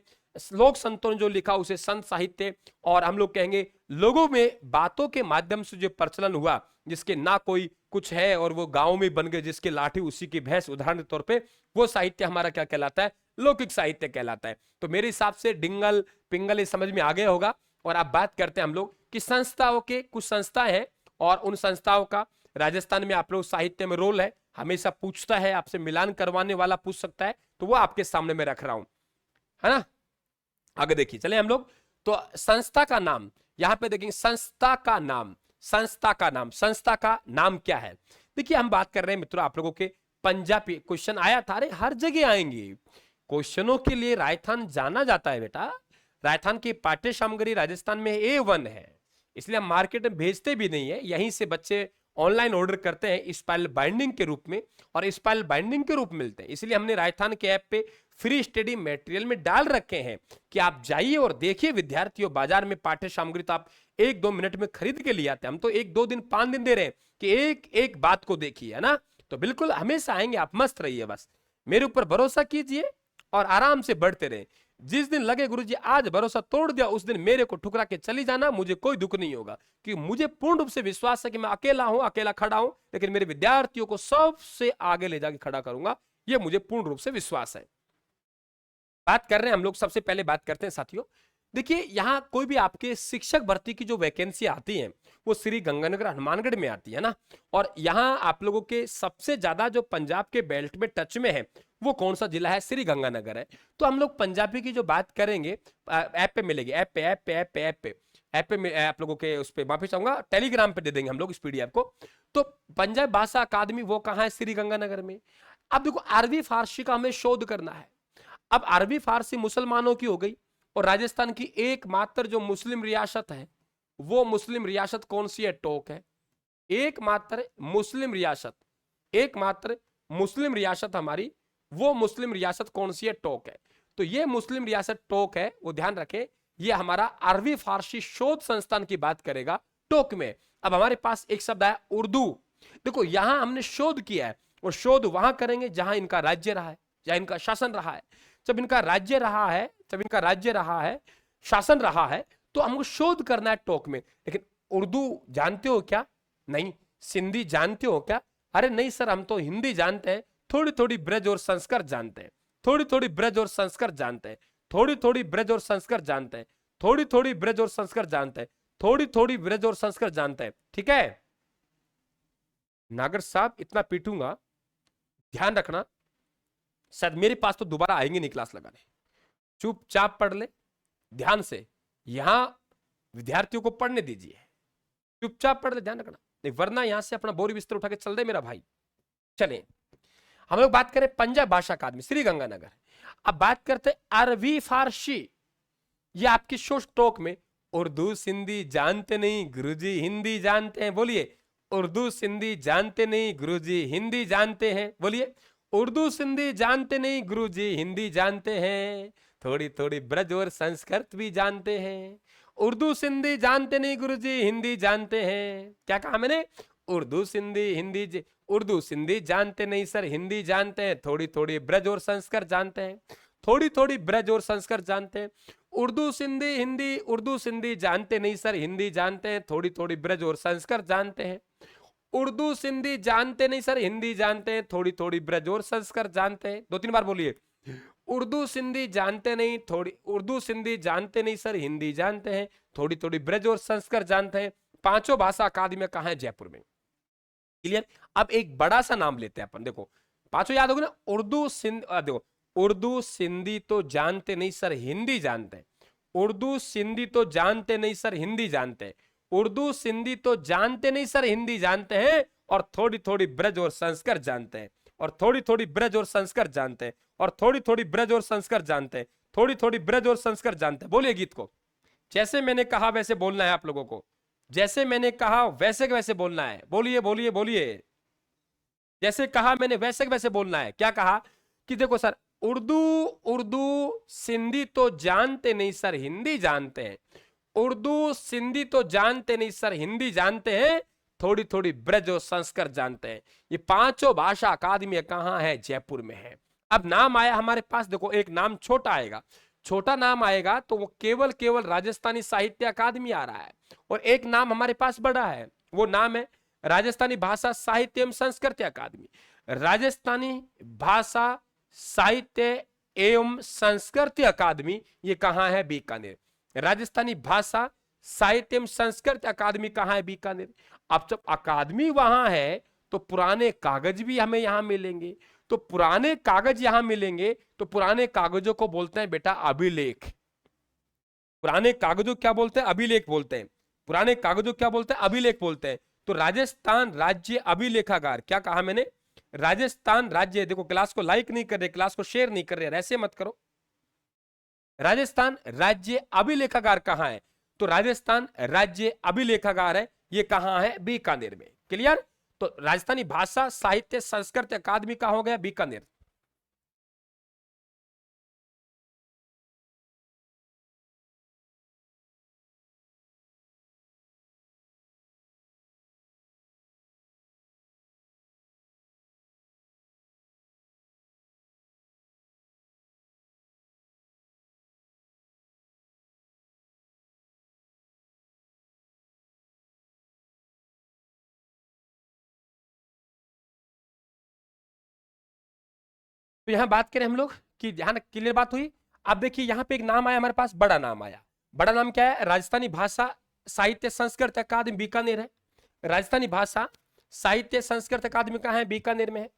लोक संतों ने जो लिखा उसे संत साहित्य, और हम लोग कहेंगे लोगों में बातों के माध्यम से जो प्रचलन हुआ, जिसके ना कोई कुछ है और वो गांव में बन गए, जिसके लाठी उसी की भैंस, उदाहरण के तौर पे वो साहित्य हमारा क्या कहलाता है? लौकिक साहित्य कहलाता है। तो मेरे हिसाब से डिंगल पिंगल ये समझ में आ गया होगा। और आप बात करते हैं हम लोग कि संस्थाओं के, कुछ संस्थाएं हैं और उन संस्थाओं का राजस्थान में आप लोग साहित्य में रोल है, हमेशा पूछता है आपसे, मिलान करवाने वाला पूछ सकता है, तो वो आपके सामने में रख रहा हूं, है ना। आगे देखिए चले हम लोग, तो संस्था का नाम यहां पे देखेंगे, संस्था का नाम, संस्था का नाम, संस्था का नाम क्या है? देखिए हम बात कर रहे हैं मित्रों आप लोगों के पंजाबी क्वेश्चन आया था, अरे हर जगह आएंगे क्वेश्चनों के लिए, राजस्थान जाना जाता है बेटा। राजस्थान की पाठ्य सामग्री राजस्थान में A1 है, इसलिए हम मार्केट में भेजते भी नहीं है, यहीं से बच्चे ऑनलाइन ऑर्डर करते हैं स्पाइरल बाइंडिंग के रूप में, और स्पाइरल बाइंडिंग के रूप मिलते हैं। इसलिए हमने राजस्थान के ऐप पे फ्री स्टडी मटेरियल में डाल रखे हैं कि आप जाइए और देखिए विद्यार्थियों, बाजार में पाठ्य सामग्री तो आप 1-2 मिनट में खरीद के ले आते हैं, हम तो 1-2 दिन 5 दिन दे रहे हैं कि एक एक बात को देखिए, है ना। तो बिल्कुल हमेशा आएंगे, आप मस्त रहिए, बस मेरे ऊपर भरोसा कीजिए और आराम से बढ़ते रहे। जिस दिन लगे गुरुजी आज भरोसा तोड़ दिया, उस दिन मेरे को ठुकरा के चली जाना, मुझे कोई दुख नहीं होगा, क्योंकि मुझे पूर्ण रूप से विश्वास है कि मैं अकेला हूं, अकेला खड़ा हूं, लेकिन मेरे विद्यार्थियों को सबसे आगे ले जाके खड़ा करूंगा, यह मुझे पूर्ण रूप से विश्वास है। बात कर रहे हैं हम लोग, सबसे पहले बात करते हैं साथियों, देखिए यहां कोई भी आपके शिक्षक भर्ती की जो वैकेंसी आती है वो श्री गंगानगर हनुमानगढ़ में आती है ना। और यहां आप लोगों के सबसे ज्यादा जो पंजाब के बेल्ट में टच में है वो कौन सा जिला है? श्री गंगानगर है। तो हम लोग पंजाबी की जो बात करेंगे ऐप पे मिलेगी, ऐप पे ऐप पे ऐप पे ऐप पे ऐप पे आप लोगों के उस पर माफी चाहूंगा, टेलीग्राम पे दे देंगे हम लोग इस पीडीएफ को। तो पंजाब भाषा अकादमी वो कहाँ है? श्री गंगानगर में। अब देखो अरबी फारसी का हमें शोध करना है। अब अरबी फारसी मुसलमानों की हो गई, और राजस्थान की एकमात्र जो मुस्लिम रियासत है वो मुस्लिम रियासत कौन सी है? टोक है। एकमात्र मुस्लिम रियासत, एकमात्र मुस्लिम रियासत हमारी, वो मुस्लिम रियासत कौन सी है? टोक है। तो ये मुस्लिम रियासत टोक है, वो ध्यान रखें, ये हमारा अरबी फारसी शोध संस्थान की बात करेगा टोक में। अब हमारे पास एक शब्द है उर्दू। देखो यहां हमने शोध किया है, और शोध वहां करेंगे जहां इनका राज्य रहा है, जहां इनका शासन रहा है। जब इनका राज्य रहा है, जब इनका राज्य रहा है, शासन रहा है, तो हमको शोध करना है टोक में। लेकिन उर्दू जानते हो क्या? नहीं। सिंधी जानते हो क्या? अरे नहीं सर, हम तो हिंदी जानते हैं, थोड़ी थोड़ी ब्रज और संस्कृत जानते हैं, थोड़ी थोड़ी ब्रज और संस्कृत जानते हैं, थोड़ी थोड़ी ब्रज और संस्कृत जानते हैं, थोड़ी थोड़ी ब्रज और संस्कृत जानते हैं, थोड़ी थोड़ी ब्रज और संस्कृत जानते हैं। ठीक है नागर साहब, इतना पीटूंगा, ध्यान रखना, शायद मेरे पास तो दोबारा आएंगे नहीं क्लास लगाने। चुपचाप पढ़ ले ध्यान से, यहां विद्यार्थियों को पढ़ने दीजिए, चुपचाप पढ़ ले, ध्यान रखना, नहीं वरना यहां से अपना बोरी बिस्तर उठा के चल दे मेरा भाई। चले हम लोग बात करें पंजाब भाषा अकादमी श्री गंगानगर। अब बात करते हैं अरबी फारसी, ये आपकी शोध टोक में। उर्दू सिंधी जानते नहीं गुरुजी हिंदी जानते हैं, बोलिए। उर्दू सिंधी जानते नहीं गुरुजी हिंदी जानते हैं, बोलिए। उर्दू सिंधी जानते नहीं गुरुजी हिंदी जानते हैं, थोड़ी थोड़ी ब्रज और संस्कृत भी जानते हैं। उर्दू सिंधी जानते नहीं गुरुजी हिंदी जानते हैं। क्या कहा मैंने? उर्दू सिंधी हिंदी, उर्दू सिंधी जानते नहीं सर हिंदी जानते हैं, थोड़ी थोड़ी ब्रज और संस्कृत जानते हैं, थोड़ी थोड़ी ब्रज और संस्कृत जानते हैं। उर्दू सिंधी हिंदी, उर्दू सिंधी जानते नहीं सर हिंदी जानते हैं, थोड़ी थोड़ी ब्रज और संस्कृत जानते हैं। उर्दू सिंधी जानते नहीं सर हिंदी जानते हैं, थोड़ी थोड़ी ब्रज और संस्कृत जानते हैं। 2-3 बार बोलिए। उर्दू सिंधी जानते नहीं, थोड़ी उर्दू सिंधी जानते नहीं सर हिंदी जानते हैं, थोड़ी थोड़ी ब्रज और संस्कृत जानते हैं। पांचों भाषा अकादमी कहाँ है? जयपुर में। क्लियर? अब एक बड़ा सा नाम लेते हैं अपन, देखो पांचों याद होगी ना। उर्दू देखो, उर्दू सिंधी तो जानते नहीं सर, हिंदी जानते हैं। उर्दू सिंधी तो जानते नहीं सर, हिंदी जानते हैं। उर्दू सिंधी तो जानते नहीं सर, हिंदी जानते हैं। और थोड़ी थोड़ी ब्रज और संस्कृत जानते हैं। और थोड़ी थोड़ी ब्रज और संस्कृत जानते हैं। और थोड़ी थोड़ी ब्रज और संस्कृत जानते हैं। थोड़ी थोड़ी ब्रज और संस्कृत जानते हैं। बोलिए गीत को। जैसे मैंने कहा वैसे बोलना है आप लोगों को। जैसे मैंने कहा वैसे वैसे बोलना है। बोलिए बोलिए बोलिए। जैसे कहा मैंने वैसे वैसे बोलना है। क्या कहा कि देखो सर, उर्दू उर्दू सिंधी तो जानते नहीं सर, हिंदी जानते हैं। उर्दू सिंधी तो जानते नहीं सर, हिंदी जानते हैं। थोड़ी थोड़ी ब्रज और संस्कृत जानते हैं। ये पांचों भाषा अकादमी कहाँ है? जयपुर में है। अब नाम आया हमारे पास, देखो एक नाम छोटा आएगा। छोटा नाम आएगा तो वो केवल केवल राजस्थानी साहित्य अकादमी आ रहा है। और एक नाम हमारे पास बड़ा है, वो नाम है राजस्थानी भाषा साहित्य एवं संस्कृति अकादमी। राजस्थानी भाषा साहित्य एवं संस्कृति अकादमी ये कहाँ है? बीकानेर। राजस्थानी भाषा साहित्य एवं संस्कृत अकादमी कहाँ है? बीकानेर। अब जब अकादमी वहां है तो पुराने कागज भी हमें यहां मिलेंगे। तो पुराने कागज यहां मिलेंगे तो पुराने कागजों को बोलते हैं बेटा अभिलेख। पुराने कागजों क्या बोलते हैं? अभिलेख बोलते हैं। पुराने कागजों क्या बोलते हैं? अभिलेख बोलते हैं। तो राजस्थान राज्य अभिलेखागार, क्या कहा मैंने? राजस्थान राज्य, देखो क्लास को लाइक नहीं कर रहे, क्लास को शेयर नहीं कर रहे, ऐसे मत करो। राजस्थान राज्य अभिलेखागार कहां है? तो राजस्थान राज्य अभिलेखागार है, ये कहां है? बीकानेर में। क्लियर? तो राजस्थानी भाषा साहित्य संस्कृत अकादमी का हो गया बीकानेर। तो यहां बात करें हम लोग कि ध्यान, क्लियर बात हुई। अब देखिए यहां पे एक नाम आया हमारे पास, बड़ा नाम आया। बड़ा नाम क्या है? राजस्थानी भाषा साहित्य संस्कृत अकादमी बीकानेर है। राजस्थानी भाषा साहित्य संस्कृत अकादमी कहाँ है? बीकानेर में है।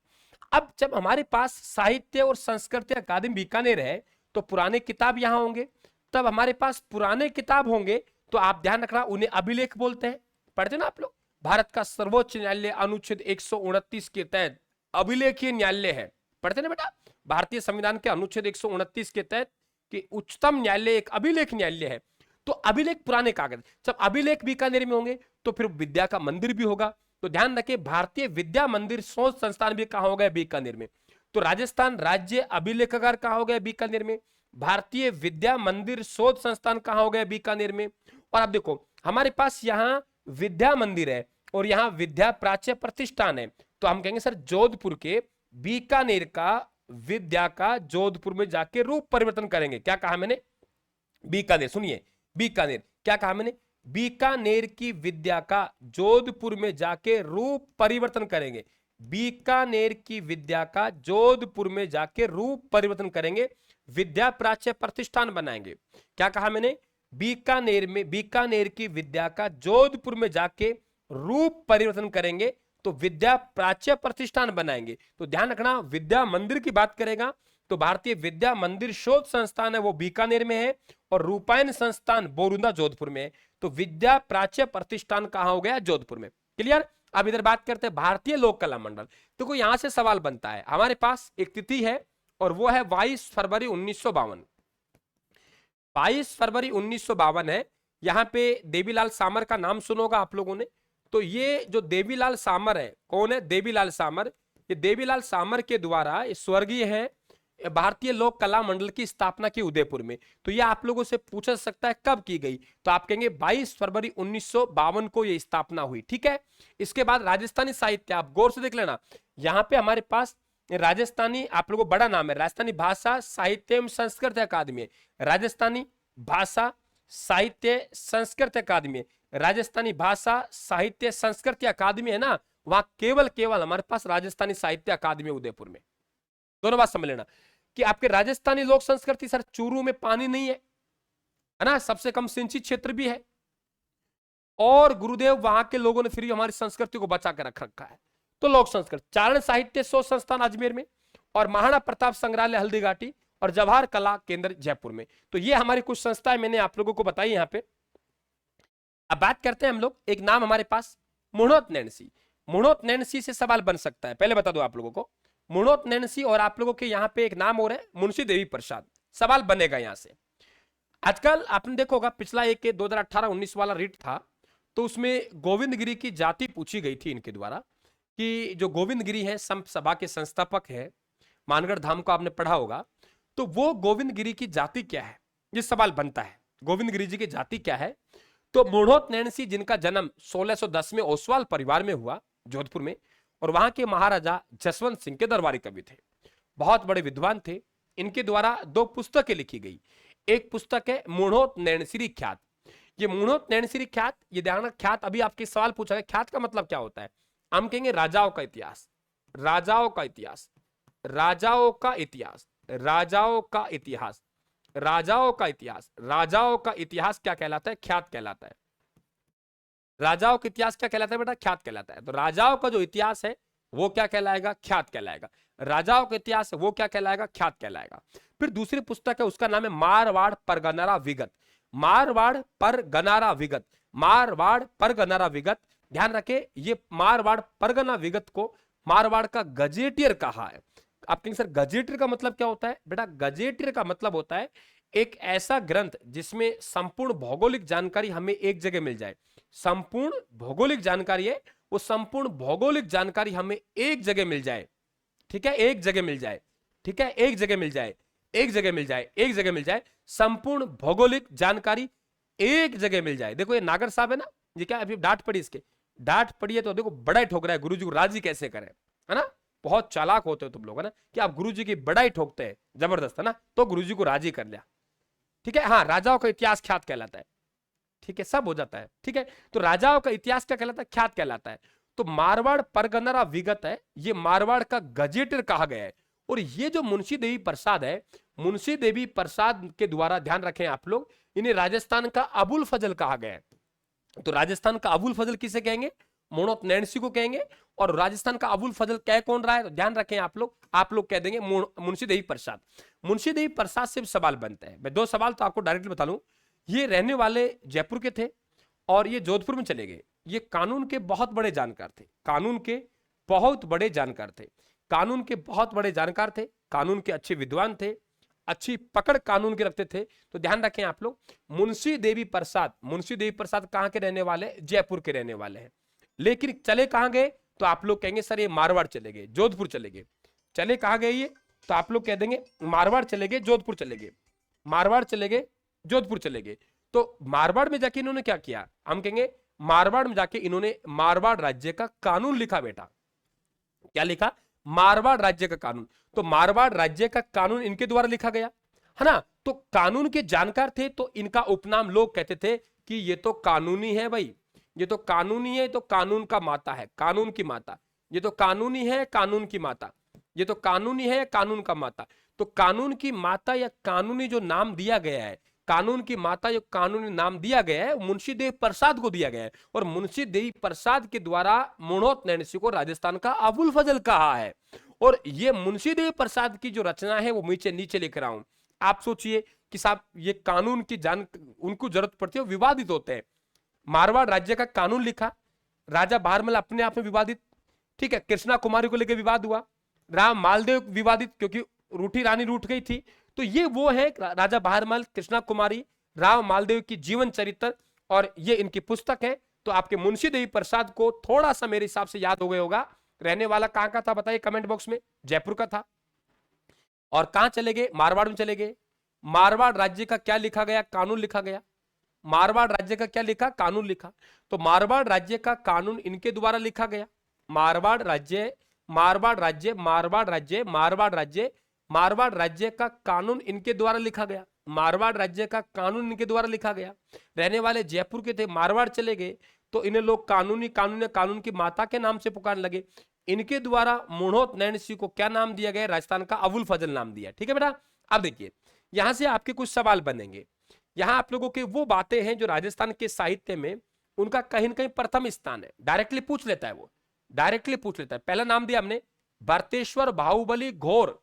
अब जब हमारे पास साहित्य और संस्कृत अकादमी बीकानेर है तो पुराने किताब यहां होंगे। तब हमारे पास पुराने किताब होंगे तो आप ध्यान रखना उन्हें अभिलेख बोलते हैं। पढ़ते ना आप लोग? भारत का सर्वोच्च न्यायालय अनुच्छेद 129 के तहत अभिलेखीय न्यायालय है। पढ़ते ना बेटा? भारतीय संविधान के अनुच्छेद 129 के तहत कि उच्चतम न्यायालय एक अभिलेख न्यायालय है। तो अभिलेख पुराने कागज, जब अभिलेख बीकानेर में होंगे तो फिर विद्या का मंदिर भी होगा। तो ध्यान रखिए, भारतीय विद्या मंदिर शोध संस्थान भी कहां हो गया? बीकानेर में। तो राजस्थान राज्य अभिलेखागार कहां हो गया? बीकानेर में। भारतीय विद्या मंदिर शोध संस्थान कहां हो गया? बीकानेर में। और अब देखो हमारे पास यहाँ विद्या मंदिर है और यहाँ विद्या प्राच्य प्रतिष्ठान है। तो हम कहेंगे सर जोधपुर के बीकानेर का विद्या का जोधपुर में जाके रूप परिवर्तन करेंगे। क्या कहा मैंने? बीकानेर, सुनिए, बीकानेर क्या कहा मैंने? बीकानेर की विद्या का जोधपुर में जाके रूप परिवर्तन करेंगे। बीकानेर की विद्या का जोधपुर में जाके रूप परिवर्तन करेंगे, विद्या प्राच्य प्रतिष्ठान बनाएंगे। क्या कहा मैंने? बीकानेर में, बीकानेर की विद्या का जोधपुर में जाके रूप परिवर्तन करेंगे तो विद्या प्राच्य प्रतिष्ठान बनाएंगे। तो ध्यान रखना, विद्या मंदिर की बात करेगा तो भारतीय विद्या मंदिर शोध संस्थान है वो बीकानेर में है और रूपायन संस्थान बोरुंदा जोधपुर में है। तो विद्या प्राच्य प्रतिष्ठान कहां हो गया? जोधपुर में। क्लियर? अब इधर बात करते हैं भारतीय लोक कला मंडल। देखो यहां से सवाल बनता है, हमारे पास एक तिथि है और वो है 22 फरवरी 1952। 22 फरवरी 1952 है। यहां पे देवीलाल सामर का नाम सुनोगा आप लोगों ने। तो ये जो देवीलाल सामर है, कौन है? देवीलाल सामर। ये देवीलाल सामर के द्वारा स्वर्गीय है भारतीय लोक कला मंडल की स्थापना की उदयपुर में। तो ये आप लोगों से पूछा सकता है कब की गई, तो आप कहेंगे 22 फरवरी 1952 को ये स्थापना हुई। ठीक है? इसके बाद राजस्थानी साहित्य, आप गौर से देख लेना, यहां पे हमारे पास राजस्थानी, आप लोगों को बड़ा नाम है, राजस्थानी भाषा साहित्य एवं संस्कृत अकादमी है। राजस्थानी भाषा साहित्य संस्कृत अकादमी, राजस्थानी भाषा साहित्य संस्कृत अकादमी है ना, वहां केवल केवल हमारे पास राजस्थानी साहित्य अकादमी उदयपुर में। दोनों बात समझ लेना कि आपके राजस्थानी लोक संस्कृति, सर चूरू में पानी नहीं है ना, सबसे कम सिंचित क्षेत्र भी है और गुरुदेव वहां के लोगों ने फिर हमारी संस्कृति को बचा कर रख रखा है। तो लोक संस्कृत। चारण साहित्य शोध संस्थान अजमेर में, और महाराणा प्रताप संग्रहालय हल्दीघाटी, और जवाहर कला केंद्र जयपुर में। तो ये हमारी कुछ संस्थाएं मैंने आप लोगों को बताई यहाँ पे। अब बात करते हैं हम लोग, एक नाम हमारे पास मुणोत नैणसी। मुणोत नैणसी से सवाल बन सकता है, पहले बता दो आप लोगों को, मुणोत नैणसी और आप लोगों के यहाँ पे एक नाम और है मुंशी देवी प्रसाद। सवाल बनेगा यहां से। आजकल आपने देखा होगा पिछला एक 2018-19 वाला रीट था, तो उसमें गोविंदगिरी की जाति पूछी गई थी इनके द्वारा कि जो गोविंदगिरी है संत सभा के संस्थापक है, मानगढ़ धाम को आपने पढ़ा होगा, तो वो गोविंदगिरी की जाति क्या है, ये सवाल बनता है। गोविंदगिरी जी की जाति क्या है? तो मुणोत नैणसी जिनका जन्म 1610 में ओसवाल परिवार में हुआ जोधपुर में, और वहां के महाराजा जसवंत सिंह के दरबारी कवि थे, बहुत बड़े विद्वान थे। इनके द्वारा 2 पुस्तकें लिखी गई। एक पुस्तक है मुणोत नैणसी ख्यात। ये मुणोत नैणसी ख्यात, ये ध्यान ख्यात, अभी आपके सवाल पूछा गया ख्यात का मतलब क्या होता है, हम कहेंगे राजाओं का इतिहास, राजाओं का इतिहास, राजाओं का इतिहास, राजाओं का इतिहास, राजाओं का इतिहास, राजाओं का इतिहास क्या कहलाता है? ख्यात कहलाता है। राजाओं का इतिहास क्या कहलाता है बेटा? ख्यात कहलाता है। तो राजाओं का जो इतिहास है वो क्या कहलाएगा? ख्यात कहलाएगा। राजाओं का इतिहास है वो क्या कहलाएगा? ख्यात कहलाएगा। फिर दूसरी पुस्तक है, उसका नाम है मारवाड़ परगनारा विगत। मारवाड़ परगनारा विगत, मारवाड़ परगनारा विगत। ध्यान रखे, ये मारवाड़ परगना विगत को मारवाड़ का गजेटियर कहा है। आप कहेंगे सर गजेटियर का मतलब क्या होता है? बेटा गजेटियर का मतलब होता है एक ऐसा ग्रंथ जिसमें संपूर्ण भौगोलिक जानकारी हमें एक जगह मिल जाए। संपूर्ण भौगोलिक जानकारी है, वो संपूर्ण भौगोलिक जानकारी हमें एक जगह मिल जाए। ठीक है, एक जगह मिल जाए। ठीक है, एक जगह मिल जाए, एक जगह मिल जाए, एक जगह मिल जाए, संपूर्ण भौगोलिक जानकारी एक जगह मिल जाए। देखो ये नागर साहब है ना, ये क्या अभी डांट पड़ी, इसके डांट पड़ी है तो देखो बड़ा ही ठोक रहा है, गुरुजी को राजी कैसे करें, है ना। बहुत चालाक होते हो तुम लोग, है ना, कि आप गुरुजी की बड़ाई ठोकते हैं जबरदस्त, है ना, तो गुरुजी को राजी कर लिया। ठीक है, हाँ, राजाओं का इतिहास ख्यात कहलाता है। ठीक है, सब हो जाता है। ठीक है, तो राजाओं का इतिहास क्या कहलाता है? ख्यात कहलाता है। तो मारवाड़ परगनारा विगत है, ये मारवाड़ का गजेटियर कहा गया है। और ये जो मुंशी देवी प्रसाद है, मुंशी देवी प्रसाद के द्वारा, ध्यान रखें आप लोग, इन्हें राजस्थान का अबुल फजल कहा गया है। तो राजस्थान का अबुल फजल किसे कहेंगे? मुणोत नैणसी को कहेंगे। और राजस्थान का अबुल फजल कह कौन रहा है? तो ध्यान रखें आप लोग कह देंगे मुंशी देवी प्रसाद। मुंशी देवी प्रसाद से सवाल बनते हैं। मैं 2 सवाल तो आपको डायरेक्टली बता लूं, ये रहने वाले जयपुर के थे और ये जोधपुर में चले गए। ये कानून के बहुत बड़े जानकार थे, कानून के बहुत बड़े जानकार थे, कानून के बहुत बड़े जानकार थे, कानून के अच्छे विद्वान थे, अच्छी पकड़ कानून के रखते थे। तो ध्यान रखें आप लोग, मुंशी देवी प्रसाद, मुंशी देवी प्रसाद कहां के रहने वाले? जयपुर के रहने वाले हैं। लेकिन चले कहां गए? तो आप लोग कहेंगे सर ये मारवाड़ चले गए, जोधपुर चले गए। चले कहां गए ये? तो आप लोग कह देंगे मारवाड़ चले गए, जोधपुर चले गए, मारवाड़ चले गए, जोधपुर चले गए। तो मारवाड़ में जाके इन्होंने क्या किया? हम कहेंगे मारवाड़ में जाके इन्होंने मारवाड़ राज्य का कानून लिखा बेटा। क्या लिखा? मारवाड़ राज्य का कानून। तो मारवाड़ राज्य का कानून इनके द्वारा लिखा गया, है ना। तो कानून के जानकार थे, तो इनका उपनाम लोग कहते थे कि ये तो कानूनी है भाई, ये तो कानूनी है, तो कानून का माता है, कानून की माता, ये तो कानूनी है, कानून की माता, ये तो कानूनी है, कानून का माता। तो कानून की माता या कानूनी जो नाम दिया गया है, कानून की माता जो कानूनी नाम दिया गया है, मुंशी देव प्रसाद को दिया गया है। और मुंशी देवी प्रसाद के द्वारा मुणोत नैणसी को राजस्थान का अबुल फजल कहा है। और ये मुंशी देव प्रसाद की जो रचना है वो नीचे नीचे लिख रहा हूं। आप सोचिए कि साहब ये कानून की उनको जरूरत पड़ती है, विवादित होते हैं। मारवाड़ राज्य का कानून लिखा, राजा बहारमल अपने आप में विवादित। ठीक है, कृष्णा कुमारी को लेकर विवाद हुआ, राम मालदेव विवादित क्योंकि रूठी रानी रूठ गई थी। तो ये वो है राजा बहारमल, कृष्णा कुमारी, राव मालदेव की जीवन चरित्र, और ये इनकी पुस्तक है। तो आपके मुंशी देवी प्रसाद को थोड़ा सा मेरे हिसाब से याद हो गया होगा। रहने वाला कहां का था बताइए कमेंट बॉक्स में? जयपुर का था। और कहां चले गए? मारवाड़ में चले गए। मारवाड़ राज्य का क्या लिखा गया? कानून लिखा गया। मारवाड़ राज्य का क्या लिखा? कानून लिखा। तो मारवाड़ राज्य का कानून इनके द्वारा लिखा गया। मारवाड़ राज्य, मारवाड़ राज्य, मारवाड़ राज्य, मारवाड़ राज्य, मारवाड़ राज्य का कानून इनके द्वारा लिखा गया। मारवाड़ राज्य का कानून इनके द्वारा लिखा गया। रहने वाले जयपुर के थे, मारवाड़ चले गए, तो इन्हें लोग कानूनी कानून कानून की माता के नाम से पुकारने लगे। इनके द्वारा मुणोत नैणसी को क्या नाम दिया गया? राजस्थान का अबुल फजल नाम दिया। ठीक है बेटा, अब देखिए यहां से आपके कुछ सवाल बनेंगे। यहां आप लोगों के वो बातें हैं जो राजस्थान के साहित्य में उनका कहीं ना कहीं प्रथम स्थान है, डायरेक्टली पूछ लेता है वो। डायरेक्टली पूछ लेता है। पहला नाम दिया हमने भरतेश्वर बाहुबली घोर।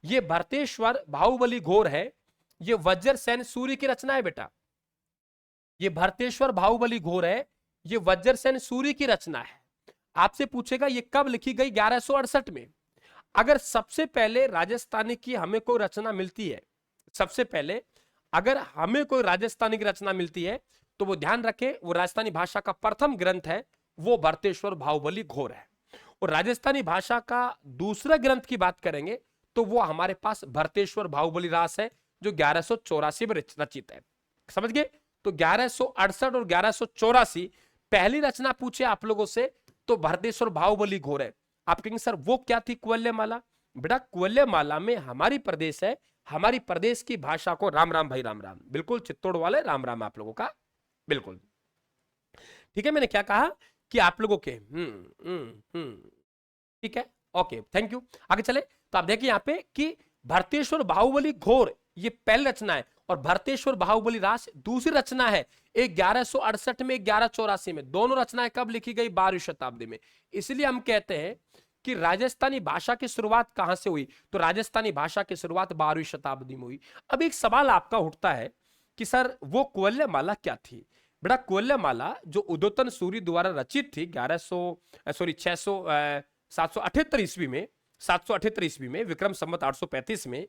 ये भरतेश्वर बाहुबली घोर है, ये वज्र सेन सूर्य की रचना है बेटा। ये भरतेश्वर बाहुबली घोर है, ये वज्र सेन सूर्य की रचना है। आपसे पूछेगा ये कब लिखी गई? 1168 में। अगर सबसे पहले राजस्थानी की हमें कोई रचना मिलती है, सबसे पहले अगर हमें कोई राजस्थानी की रचना मिलती है, तो वो ध्यान रखें वो राजस्थानी भाषा का प्रथम ग्रंथ है, वो भरतेश्वर बाहुबली घोर है। और राजस्थानी भाषा का दूसरा ग्रंथ की बात करेंगे तो वो हमारे पास भरतेश्वर बाहुबली रास है, जो 1184 में रचित है। समझ गए? तो 1168 और 1184 पहली रचना पूछे आप लोगों से तो भरतेश्वर बाहुबली घोर है। आप कहेंगे सर वो क्या थी कुवल्यमाला? बेटा कुवल्यमाला में हमारी प्रदेश है, हमारी प्रदेश की भाषा को राम राम भाई, राम राम, बिल्कुल चित्तौड़ वाले राम राम आप लोगों का, बिल्कुल ठीक है। मैंने क्या कहा कि आप लोगों के ठीक है, ओके, थैंक यू। आगे चले तो आप देखिए यहाँ पे कि भरतेश्वर बाहुबली घोर ये पहली रचना है और भरतेश्वर बाहुबली रास दूसरी रचना है। 1168 में, 1184 में, दोनों रचनाएं कब लिखी गई? 12वीं शताब्दी में। इसलिए हम कहते हैं कि राजस्थानी भाषा की शुरुआत कहां से हुई? तो राजस्थानी भाषा की शुरुआत 12वीं शताब्दी में हुई। अब एक सवाल आपका उठता है कि सर वो कुवल्यमाला क्या थी? बेटा कुवल्यमाला जो उद्योतन सूरी द्वारा रचित थी 778 ईस्वी में, 778 ईस्वी में, विक्रम संवत 835 में,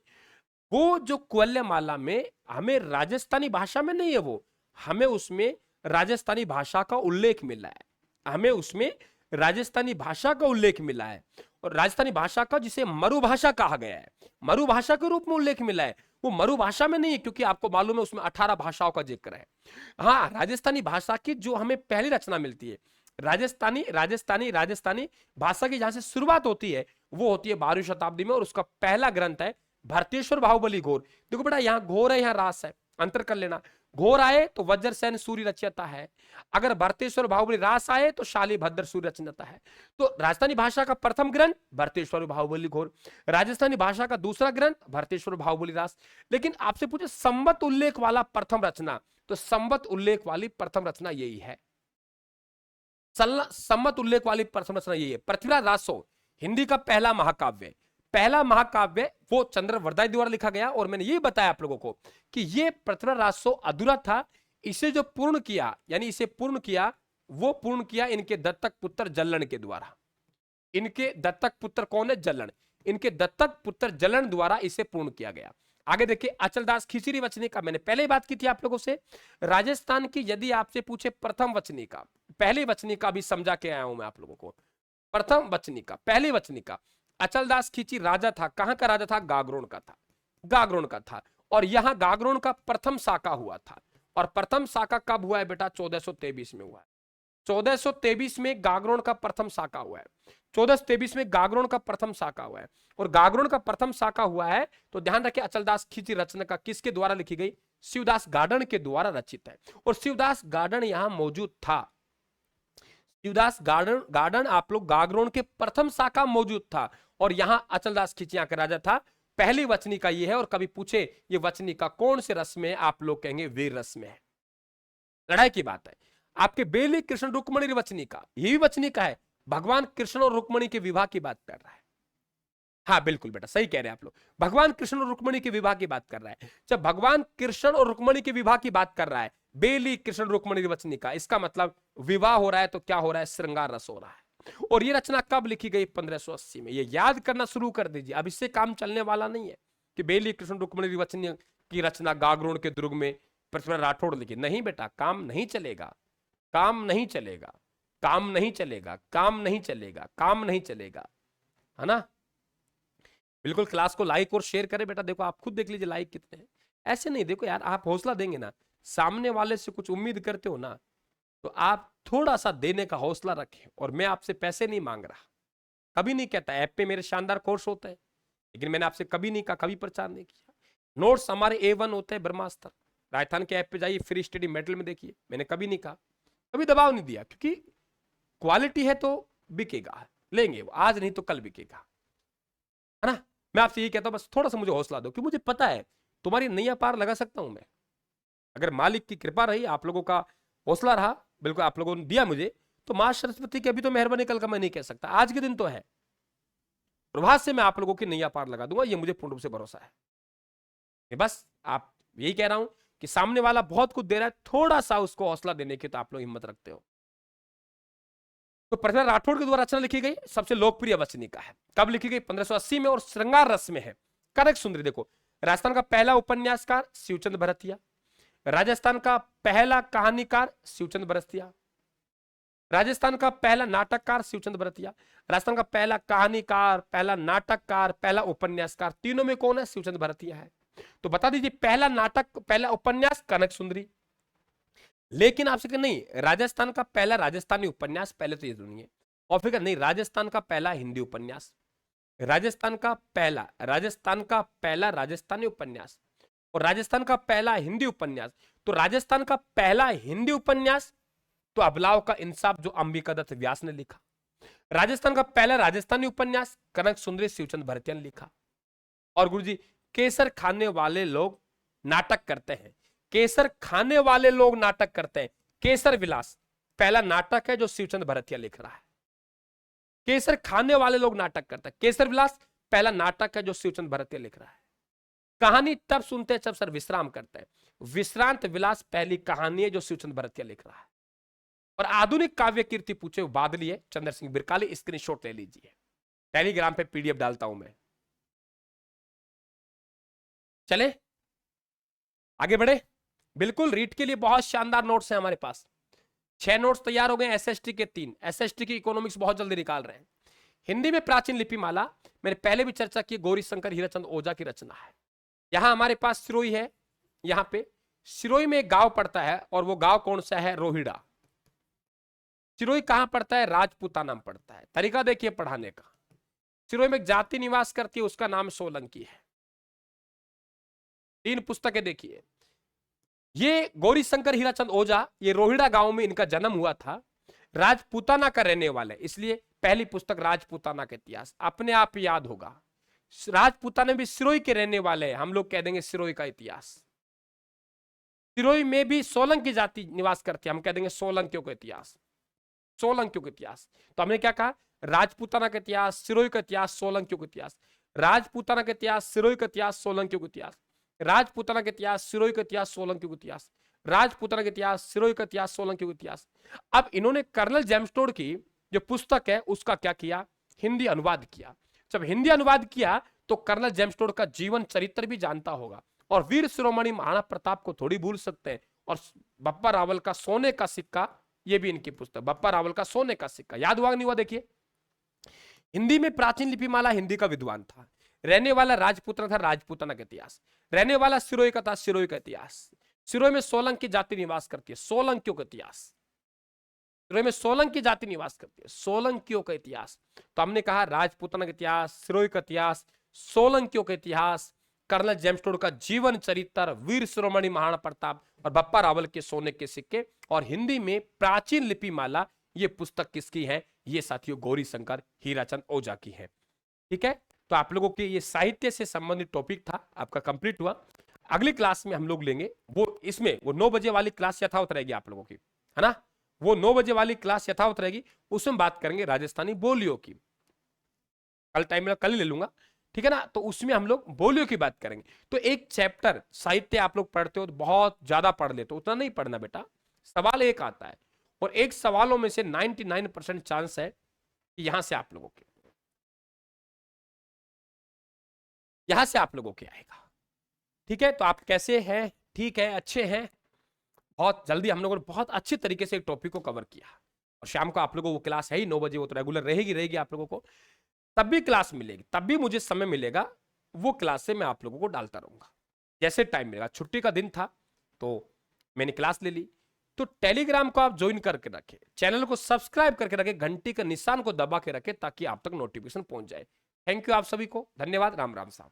वो जो कुवल्यमाला में हमें राजस्थानी भाषा में नहीं है, वो हमें उसमें राजस्थानी भाषा का उल्लेख मिला है, हमें उसमें राजस्थानी भाषा का उल्लेख मिला है। और राजस्थानी भाषा का जिसे मरुभाषा कहा गया है, मरुभाषा के रूप में उल्लेख मिला है, वो मरुभाषा में नहीं है, क्योंकि आपको मालूम है उसमें 18 भाषाओं का जिक्र है। हाँ, राजस्थानी भाषा की जो हमें पहली रचना मिलती है, राजस्थानी भाषा की जहां से शुरुआत होती है वो होती है 12वीं शताब्दी में, और उसका पहला ग्रंथ है भरतेश्वर बाहुबली घोर। देखो बेटा यहाँ घोर है, यहाँ रास है, अंतर कर लेना। घोर आए तो वज्र सेन सूर्य रचयिता है, अगर भरतेश्वर बाहुबली रास आए तो शाली भद्र सूर्य रचयिता है। तो राजस्थानी भाषा का प्रथम ग्रंथ भरतेश्वर बाहुबली घोर, राजस्थानी भाषा का दूसरा ग्रंथ भरतेश्वर बाहुबली रास। लेकिन आपसे पूछे संवत उल्लेख वाला प्रथम रचना, तो संवत उल्लेख वाली प्रथम रचना यही है, संवत उल्लेख वाली प्रथम रचना यही है। पृथ्वीराज रासो हिंदी का पहला महाकाव्य, पहला महाकाव्य वो चंद्रवरदाई द्वारा लिखा गया। और मैंने ये बताया आप लोगों को कि ये पृथ्वीराज रासो अधूरा था, इसे जो पूर्ण किया, यानी इसे पूर्ण किया, वो पूर्ण किया इनके दत्तक पुत्र जल्लन के द्वारा। इनके दत्तक पुत्र कौन है? जल्लन। इनके दत्तक पुत्र जल्लन द्वारा इसे पूर्ण किया गया। आगे देखिए अचलदास खिचड़ी वचनी का, मैंने पहले बात की थी आप लोगों से। राजस्थान की यदि आपसे पूछे प्रथम वचनी का, पहली वचनी का भी समझा के आया हूं मैं आप लोगों को। प्रथम वचनी का, पहली वचनी का, अचलदास खिची राजा था, कहां का राजा था? गागरोन का था, गागरोन का था। और यहां गागरोन का प्रथम साका हुआ था। और प्रथम साका कब हुआ है बेटा? 1423 में हुआ है। 1423 में गागरोन का प्रथम साका हुआ है। 1423 में गागरोन का प्रथम साका हुआ है। और गागरोन का प्रथम साका हुआ है तो ध्यान रखें अचलदास खिची रचना का किसके द्वारा लिखी गई? शिवदास गार्डन के द्वारा रचित है। और शिवदास गार्डन यहां मौजूद था। शिवदास गार्डन आप लोग गागरोन के प्रथम शाखा मौजूद था। और यहां अचलदास खिचिया का राजा था। पहली वचनी का ये है। और कभी पूछे ये वचनी का कौन से रस में, आप लोग कहेंगे वीर रस में है। लड़ाई की बात है। आपके बेली कृष्ण रुक्मणी वचनी का, ये भी वचनी का है। भगवान कृष्ण और रुक्मणी के विवाह की बात कर रहा है। हाँ बिल्कुल बेटा सही कह रहे हैं आप लोग, भगवान कृष्ण और रुक्मणी के विवाह की बात कर रहा है। जब भगवान कृष्ण और रुक्मणी के विवाह की बात कर रहा है, बेली कृष्ण रुक्मणी वचनी का, इसका मतलब विवाह हो रहा है तो क्या हो रहा है? श्रृंगार रस हो रहा है। और ये रचना कब लिखी गई? 1580 में। ये याद करना शुरू कर दीजिए, अब इससे काम चलने वाला नहीं है कि बेली कृष्ण रुक्मणी वचनी की रचना गागरोन के दुर्ग में पृथ्वीराज राठौड़ लिखी। नहीं बेटा, काम नहीं चलेगा, काम नहीं चलेगा, काम नहीं चलेगा, काम नहीं चलेगा, काम नहीं चलेगा, है ना। बिल्कुल क्लास को लाइक और शेयर करें बेटा। देखो आप खुद देख लीजिए लाइक कितने हैं। ऐसे नहीं, देखो यार आप हौसला देंगे ना, सामने वाले से कुछ उम्मीद करते हो ना, तो आप थोड़ा सा देने का हौसला रखें। और मैं आपसे पैसे नहीं मांग रहा, कभी नहीं कहता। ऐप पे मेरे शानदार कोर्स होते हैं, लेकिन मैंने आपसे कभी नहीं कहा, कभी प्रचार नहीं किया। नोट्स हमारे A1 होते हैं ब्रह्मास्त्र। राजस्थान के ऐप पे जाइए, फ्री स्टडी मेटल में देखिए। मैंने कभी नहीं कहा, कभी दबाव नहीं दिया, क्योंकि क्वालिटी है तो बिकेगा, लेंगे वो, आज नहीं तो कल बिकेगा, है ना। मैं आपसे ये कहता हूं बस थोड़ा सा मुझे हौसला दो, क्योंकि मुझे पता है तुम्हारी नैया पार लगा सकता हूं मैं। अगर मालिक की कृपा रही, आप लोगों का हौसला रहा, बिल्कुल आप लोगों ने दिया मुझे, तो मां सरस्वती की अभी तो मेहरबानी कल का मैं नहीं कह सकता, आज के दिन तो है। प्रभात से मैं आप लोगों की नैया पार लगा दूंगा, ये मुझे पूर्ण रूप से भरोसा है। बस आप यही कह रहा हूं कि सामने वाला बहुत कुछ दे रहा है, थोड़ा सा उसको हौसला देने की तो आप लोग हिम्मत रखते हो। तो पृथ्वीनाथ राठौड़ के द्वारा रचना लिखी गई, सबसे लोकप्रिय वचनिका है। कब लिखी गई? 1580 में, और श्रृंगार रस में है। कनक सुंदरी देखो, राजस्थान का पहला उपन्यासकार शिवचंद भरतिया, राजस्थान का पहला कहानीकार शिवचंद भरतिया, राजस्थान का पहला नाटककार शिवचंद भरतिया, राजस्थान का पहला कहानीकार, पहला नाटककार, पहला उपन्यासकार, तीनों में कौन है? शिवचंद भरतिया है। तो बता दीजिए, पहला नाटक, पहला उपन्यास कनक सुंदरी। लेकिन आपसे नहीं, राजस्थान का पहला राजस्थानी उपन्यास, पहले तो ये नहीं है। और फिर नहीं, राजस्थान का पहला हिंदी उपन्यास, राजस्थान का पहला राजस्थानी उपन्यास, और राजस्थान का पहला हिंदी उपन्यास। तो राजस्थान का पहला हिंदी उपन्यास तो अबलाव का इंसाफ, जो अंबिका दत्त व्यास ने लिखा। राजस्थान का पहला राजस्थानी उपन्यास कनक सुंदरी शिवचंद भरतिया ने लिखा। और गुरुजी, केसर खाने वाले लोग नाटक करते हैं, केसर खाने वाले लोग नाटक करते हैं। केसर विलास पहला नाटक है जो शिवचंद भरतिया लिख रहा है। केसर खाने वाले लोग नाटक करते हैं, केसर विलास पहला नाटक है जो शिवचंद भरतिया लिख रहा है। कहानी तब सुनते हैं जब सर विश्राम करते हैं, विश्रांत विलास पहली कहानी है जो शिवचंद भरतिया लिख रहा है। और आधुनिक काव्य कीर्ति पूछे बादली है चंद्र सिंह बिरकाली, स्क्रीनशॉट ले लीजिए, टेलीग्राम पे पीडीएफ डालता हूं मैं। चले आगे बढ़े। बिल्कुल, रीट के लिए बहुत शानदार नोट्स हैं हमारे पास। 6 नोट्स तैयार हो गए, एसएसटी के 3, एसएसटी की इकोनॉमिक्स बहुत जल्दी निकाल रहे हैं। हिंदी में प्राचीन लिपिमाला, मैंने पहले भी चर्चा की, गौरी शंकर हीराचंद ओझा की रचना है। यहां हमारे पास सिरोही है, यहां पे सिरोही में एक गांव पड़ता है, और वो गांव कौन सा है? रोहिड़ा। सिरोही कहां पड़ता है? राजपूताना में पड़ता है। तरीका देखिए पढ़ाने का, सिरोही में एक जाति निवास करती है, उसका नाम सोलंकी है। 3 पुस्तकें देखिए। ये गौरी शंकर हीराचंद ओझा, ये रोहिड़ा गांव में इनका जन्म हुआ था, राजपूताना का रहने वाले, इसलिए पहली पुस्तक राजपूताना का इतिहास, अपने आप याद होगा। राजपूताना भी सिरोही के रहने वाले हैं, हम लोग कह देंगे सिरोही का इतिहास। सिरोही में भी सोलंकी जाति निवास करती है, हम कह देंगे सोलंकियों का इतिहास, सोलंकियों का इतिहास। तो हमने क्या कहा? राजपूताना का इतिहास, सिरोही का इतिहास, सोलंकियों का इतिहास। राजपूताना का इतिहास, सिरोही का इतिहास, सोलंकियों का इतिहास। राजपूताना का इतिहास, सिरोही का इतिहास, सोलंकियों का इतिहास। राजपूताना का इतिहास, सिरोही का इतिहास, सोलंकियों का इतिहास। अब इन्होंने कर्नल जेम्सटोन की जो पुस्तक है उसका क्या किया? हिंदी अनुवाद किया। जब हिंदी अनुवाद किया तो कर्नल जेम्सटोन का जीवन चरित्र भी जानता होगा, और वीर शिरोमणि महाराणा प्रताप को थोड़ी भूल सकते हैं। और बप्पा रावल का सोने का सिक्का, ये भी इनकी पुस्तक, बप्पा रावल का सोने का सिक्का। याद हुआ नहीं हुआ? देखिए, हिंदी में प्राचीन लिपिमाला, हिंदी का विद्वान था, रहने वाला राजपूताना था, राजपूताना का इतिहास। रहने वाला सिरोही का था, सिरोही का इतिहास। सिरोही में सोलंकी जाति निवास करती है, सोलंकियों का इतिहास। सिरोही में सोलंकी जाति निवास करती है, सोलंकियों का इतिहास। तो हमने कहा राजपूताना का इतिहास, सिरोही का इतिहास, सोलंकियों का इतिहास, कर्नल जेम्सटोन का जीवन चरित्र, वीर शिरोमणि महाराणा प्रताप, और बप्पा रावल के सोने के सिक्के। और हिंदी में प्राचीन लिपिमाला, ये पुस्तक किसकी है? ये साथियों गौरी शंकर हीराचंद ओझा की है। ठीक है, तो आप लोगों के ये साहित्य से संबंधित टॉपिक था, आपका कंप्लीट हुआ। अगली क्लास में हम लोग लेंगे वो, इसमें वो 9 बजे वाली क्लास यथावत रहेगी आप लोगों की, है ना? वो 9 बजे वाली क्लास यथावत रहेगी, उसमें बात करेंगे राजस्थानी बोलियों की। कल टाइम में कल ही ले लूंगा, ठीक है ना? तो उसमें हम लोग बोलियों की बात करेंगे। तो एक चैप्टर साहित्य आप लोग पढ़ते हो तो बहुत ज्यादा पढ़ लेते हो, उतना नहीं पढ़ना बेटा। सवाल एक आता है, और एक सवालों में से 99% चांस है कि यहां से आप लोगों के आएगा। ठीक है, तो आप कैसे हैं? ठीक है, अच्छे हैं? बहुत जल्दी हम लोगों ने बहुत अच्छे तरीके से एक टॉपिक को कवर किया। और शाम को आप लोगों को वो क्लास है ही 9 बजे, वो तो रेगुलर रहेगी आप लोगों को। तब भी क्लास मिलेगी, तब भी मुझे समय मिलेगा, वो क्लास से मैं आप लोगों को डालता रहूंगा जैसे टाइम मिलेगा। छुट्टी का दिन था तो मैंने क्लास ले ली। तो टेलीग्राम को आप ज्वाइन करके रखें, चैनल को सब्सक्राइब करके रखें, घंटी के निशान को दबा के रखें, ताकि आप तक नोटिफिकेशन पहुंच जाए। थैंक यू आप सभी को, धन्यवाद। राम राम साहब।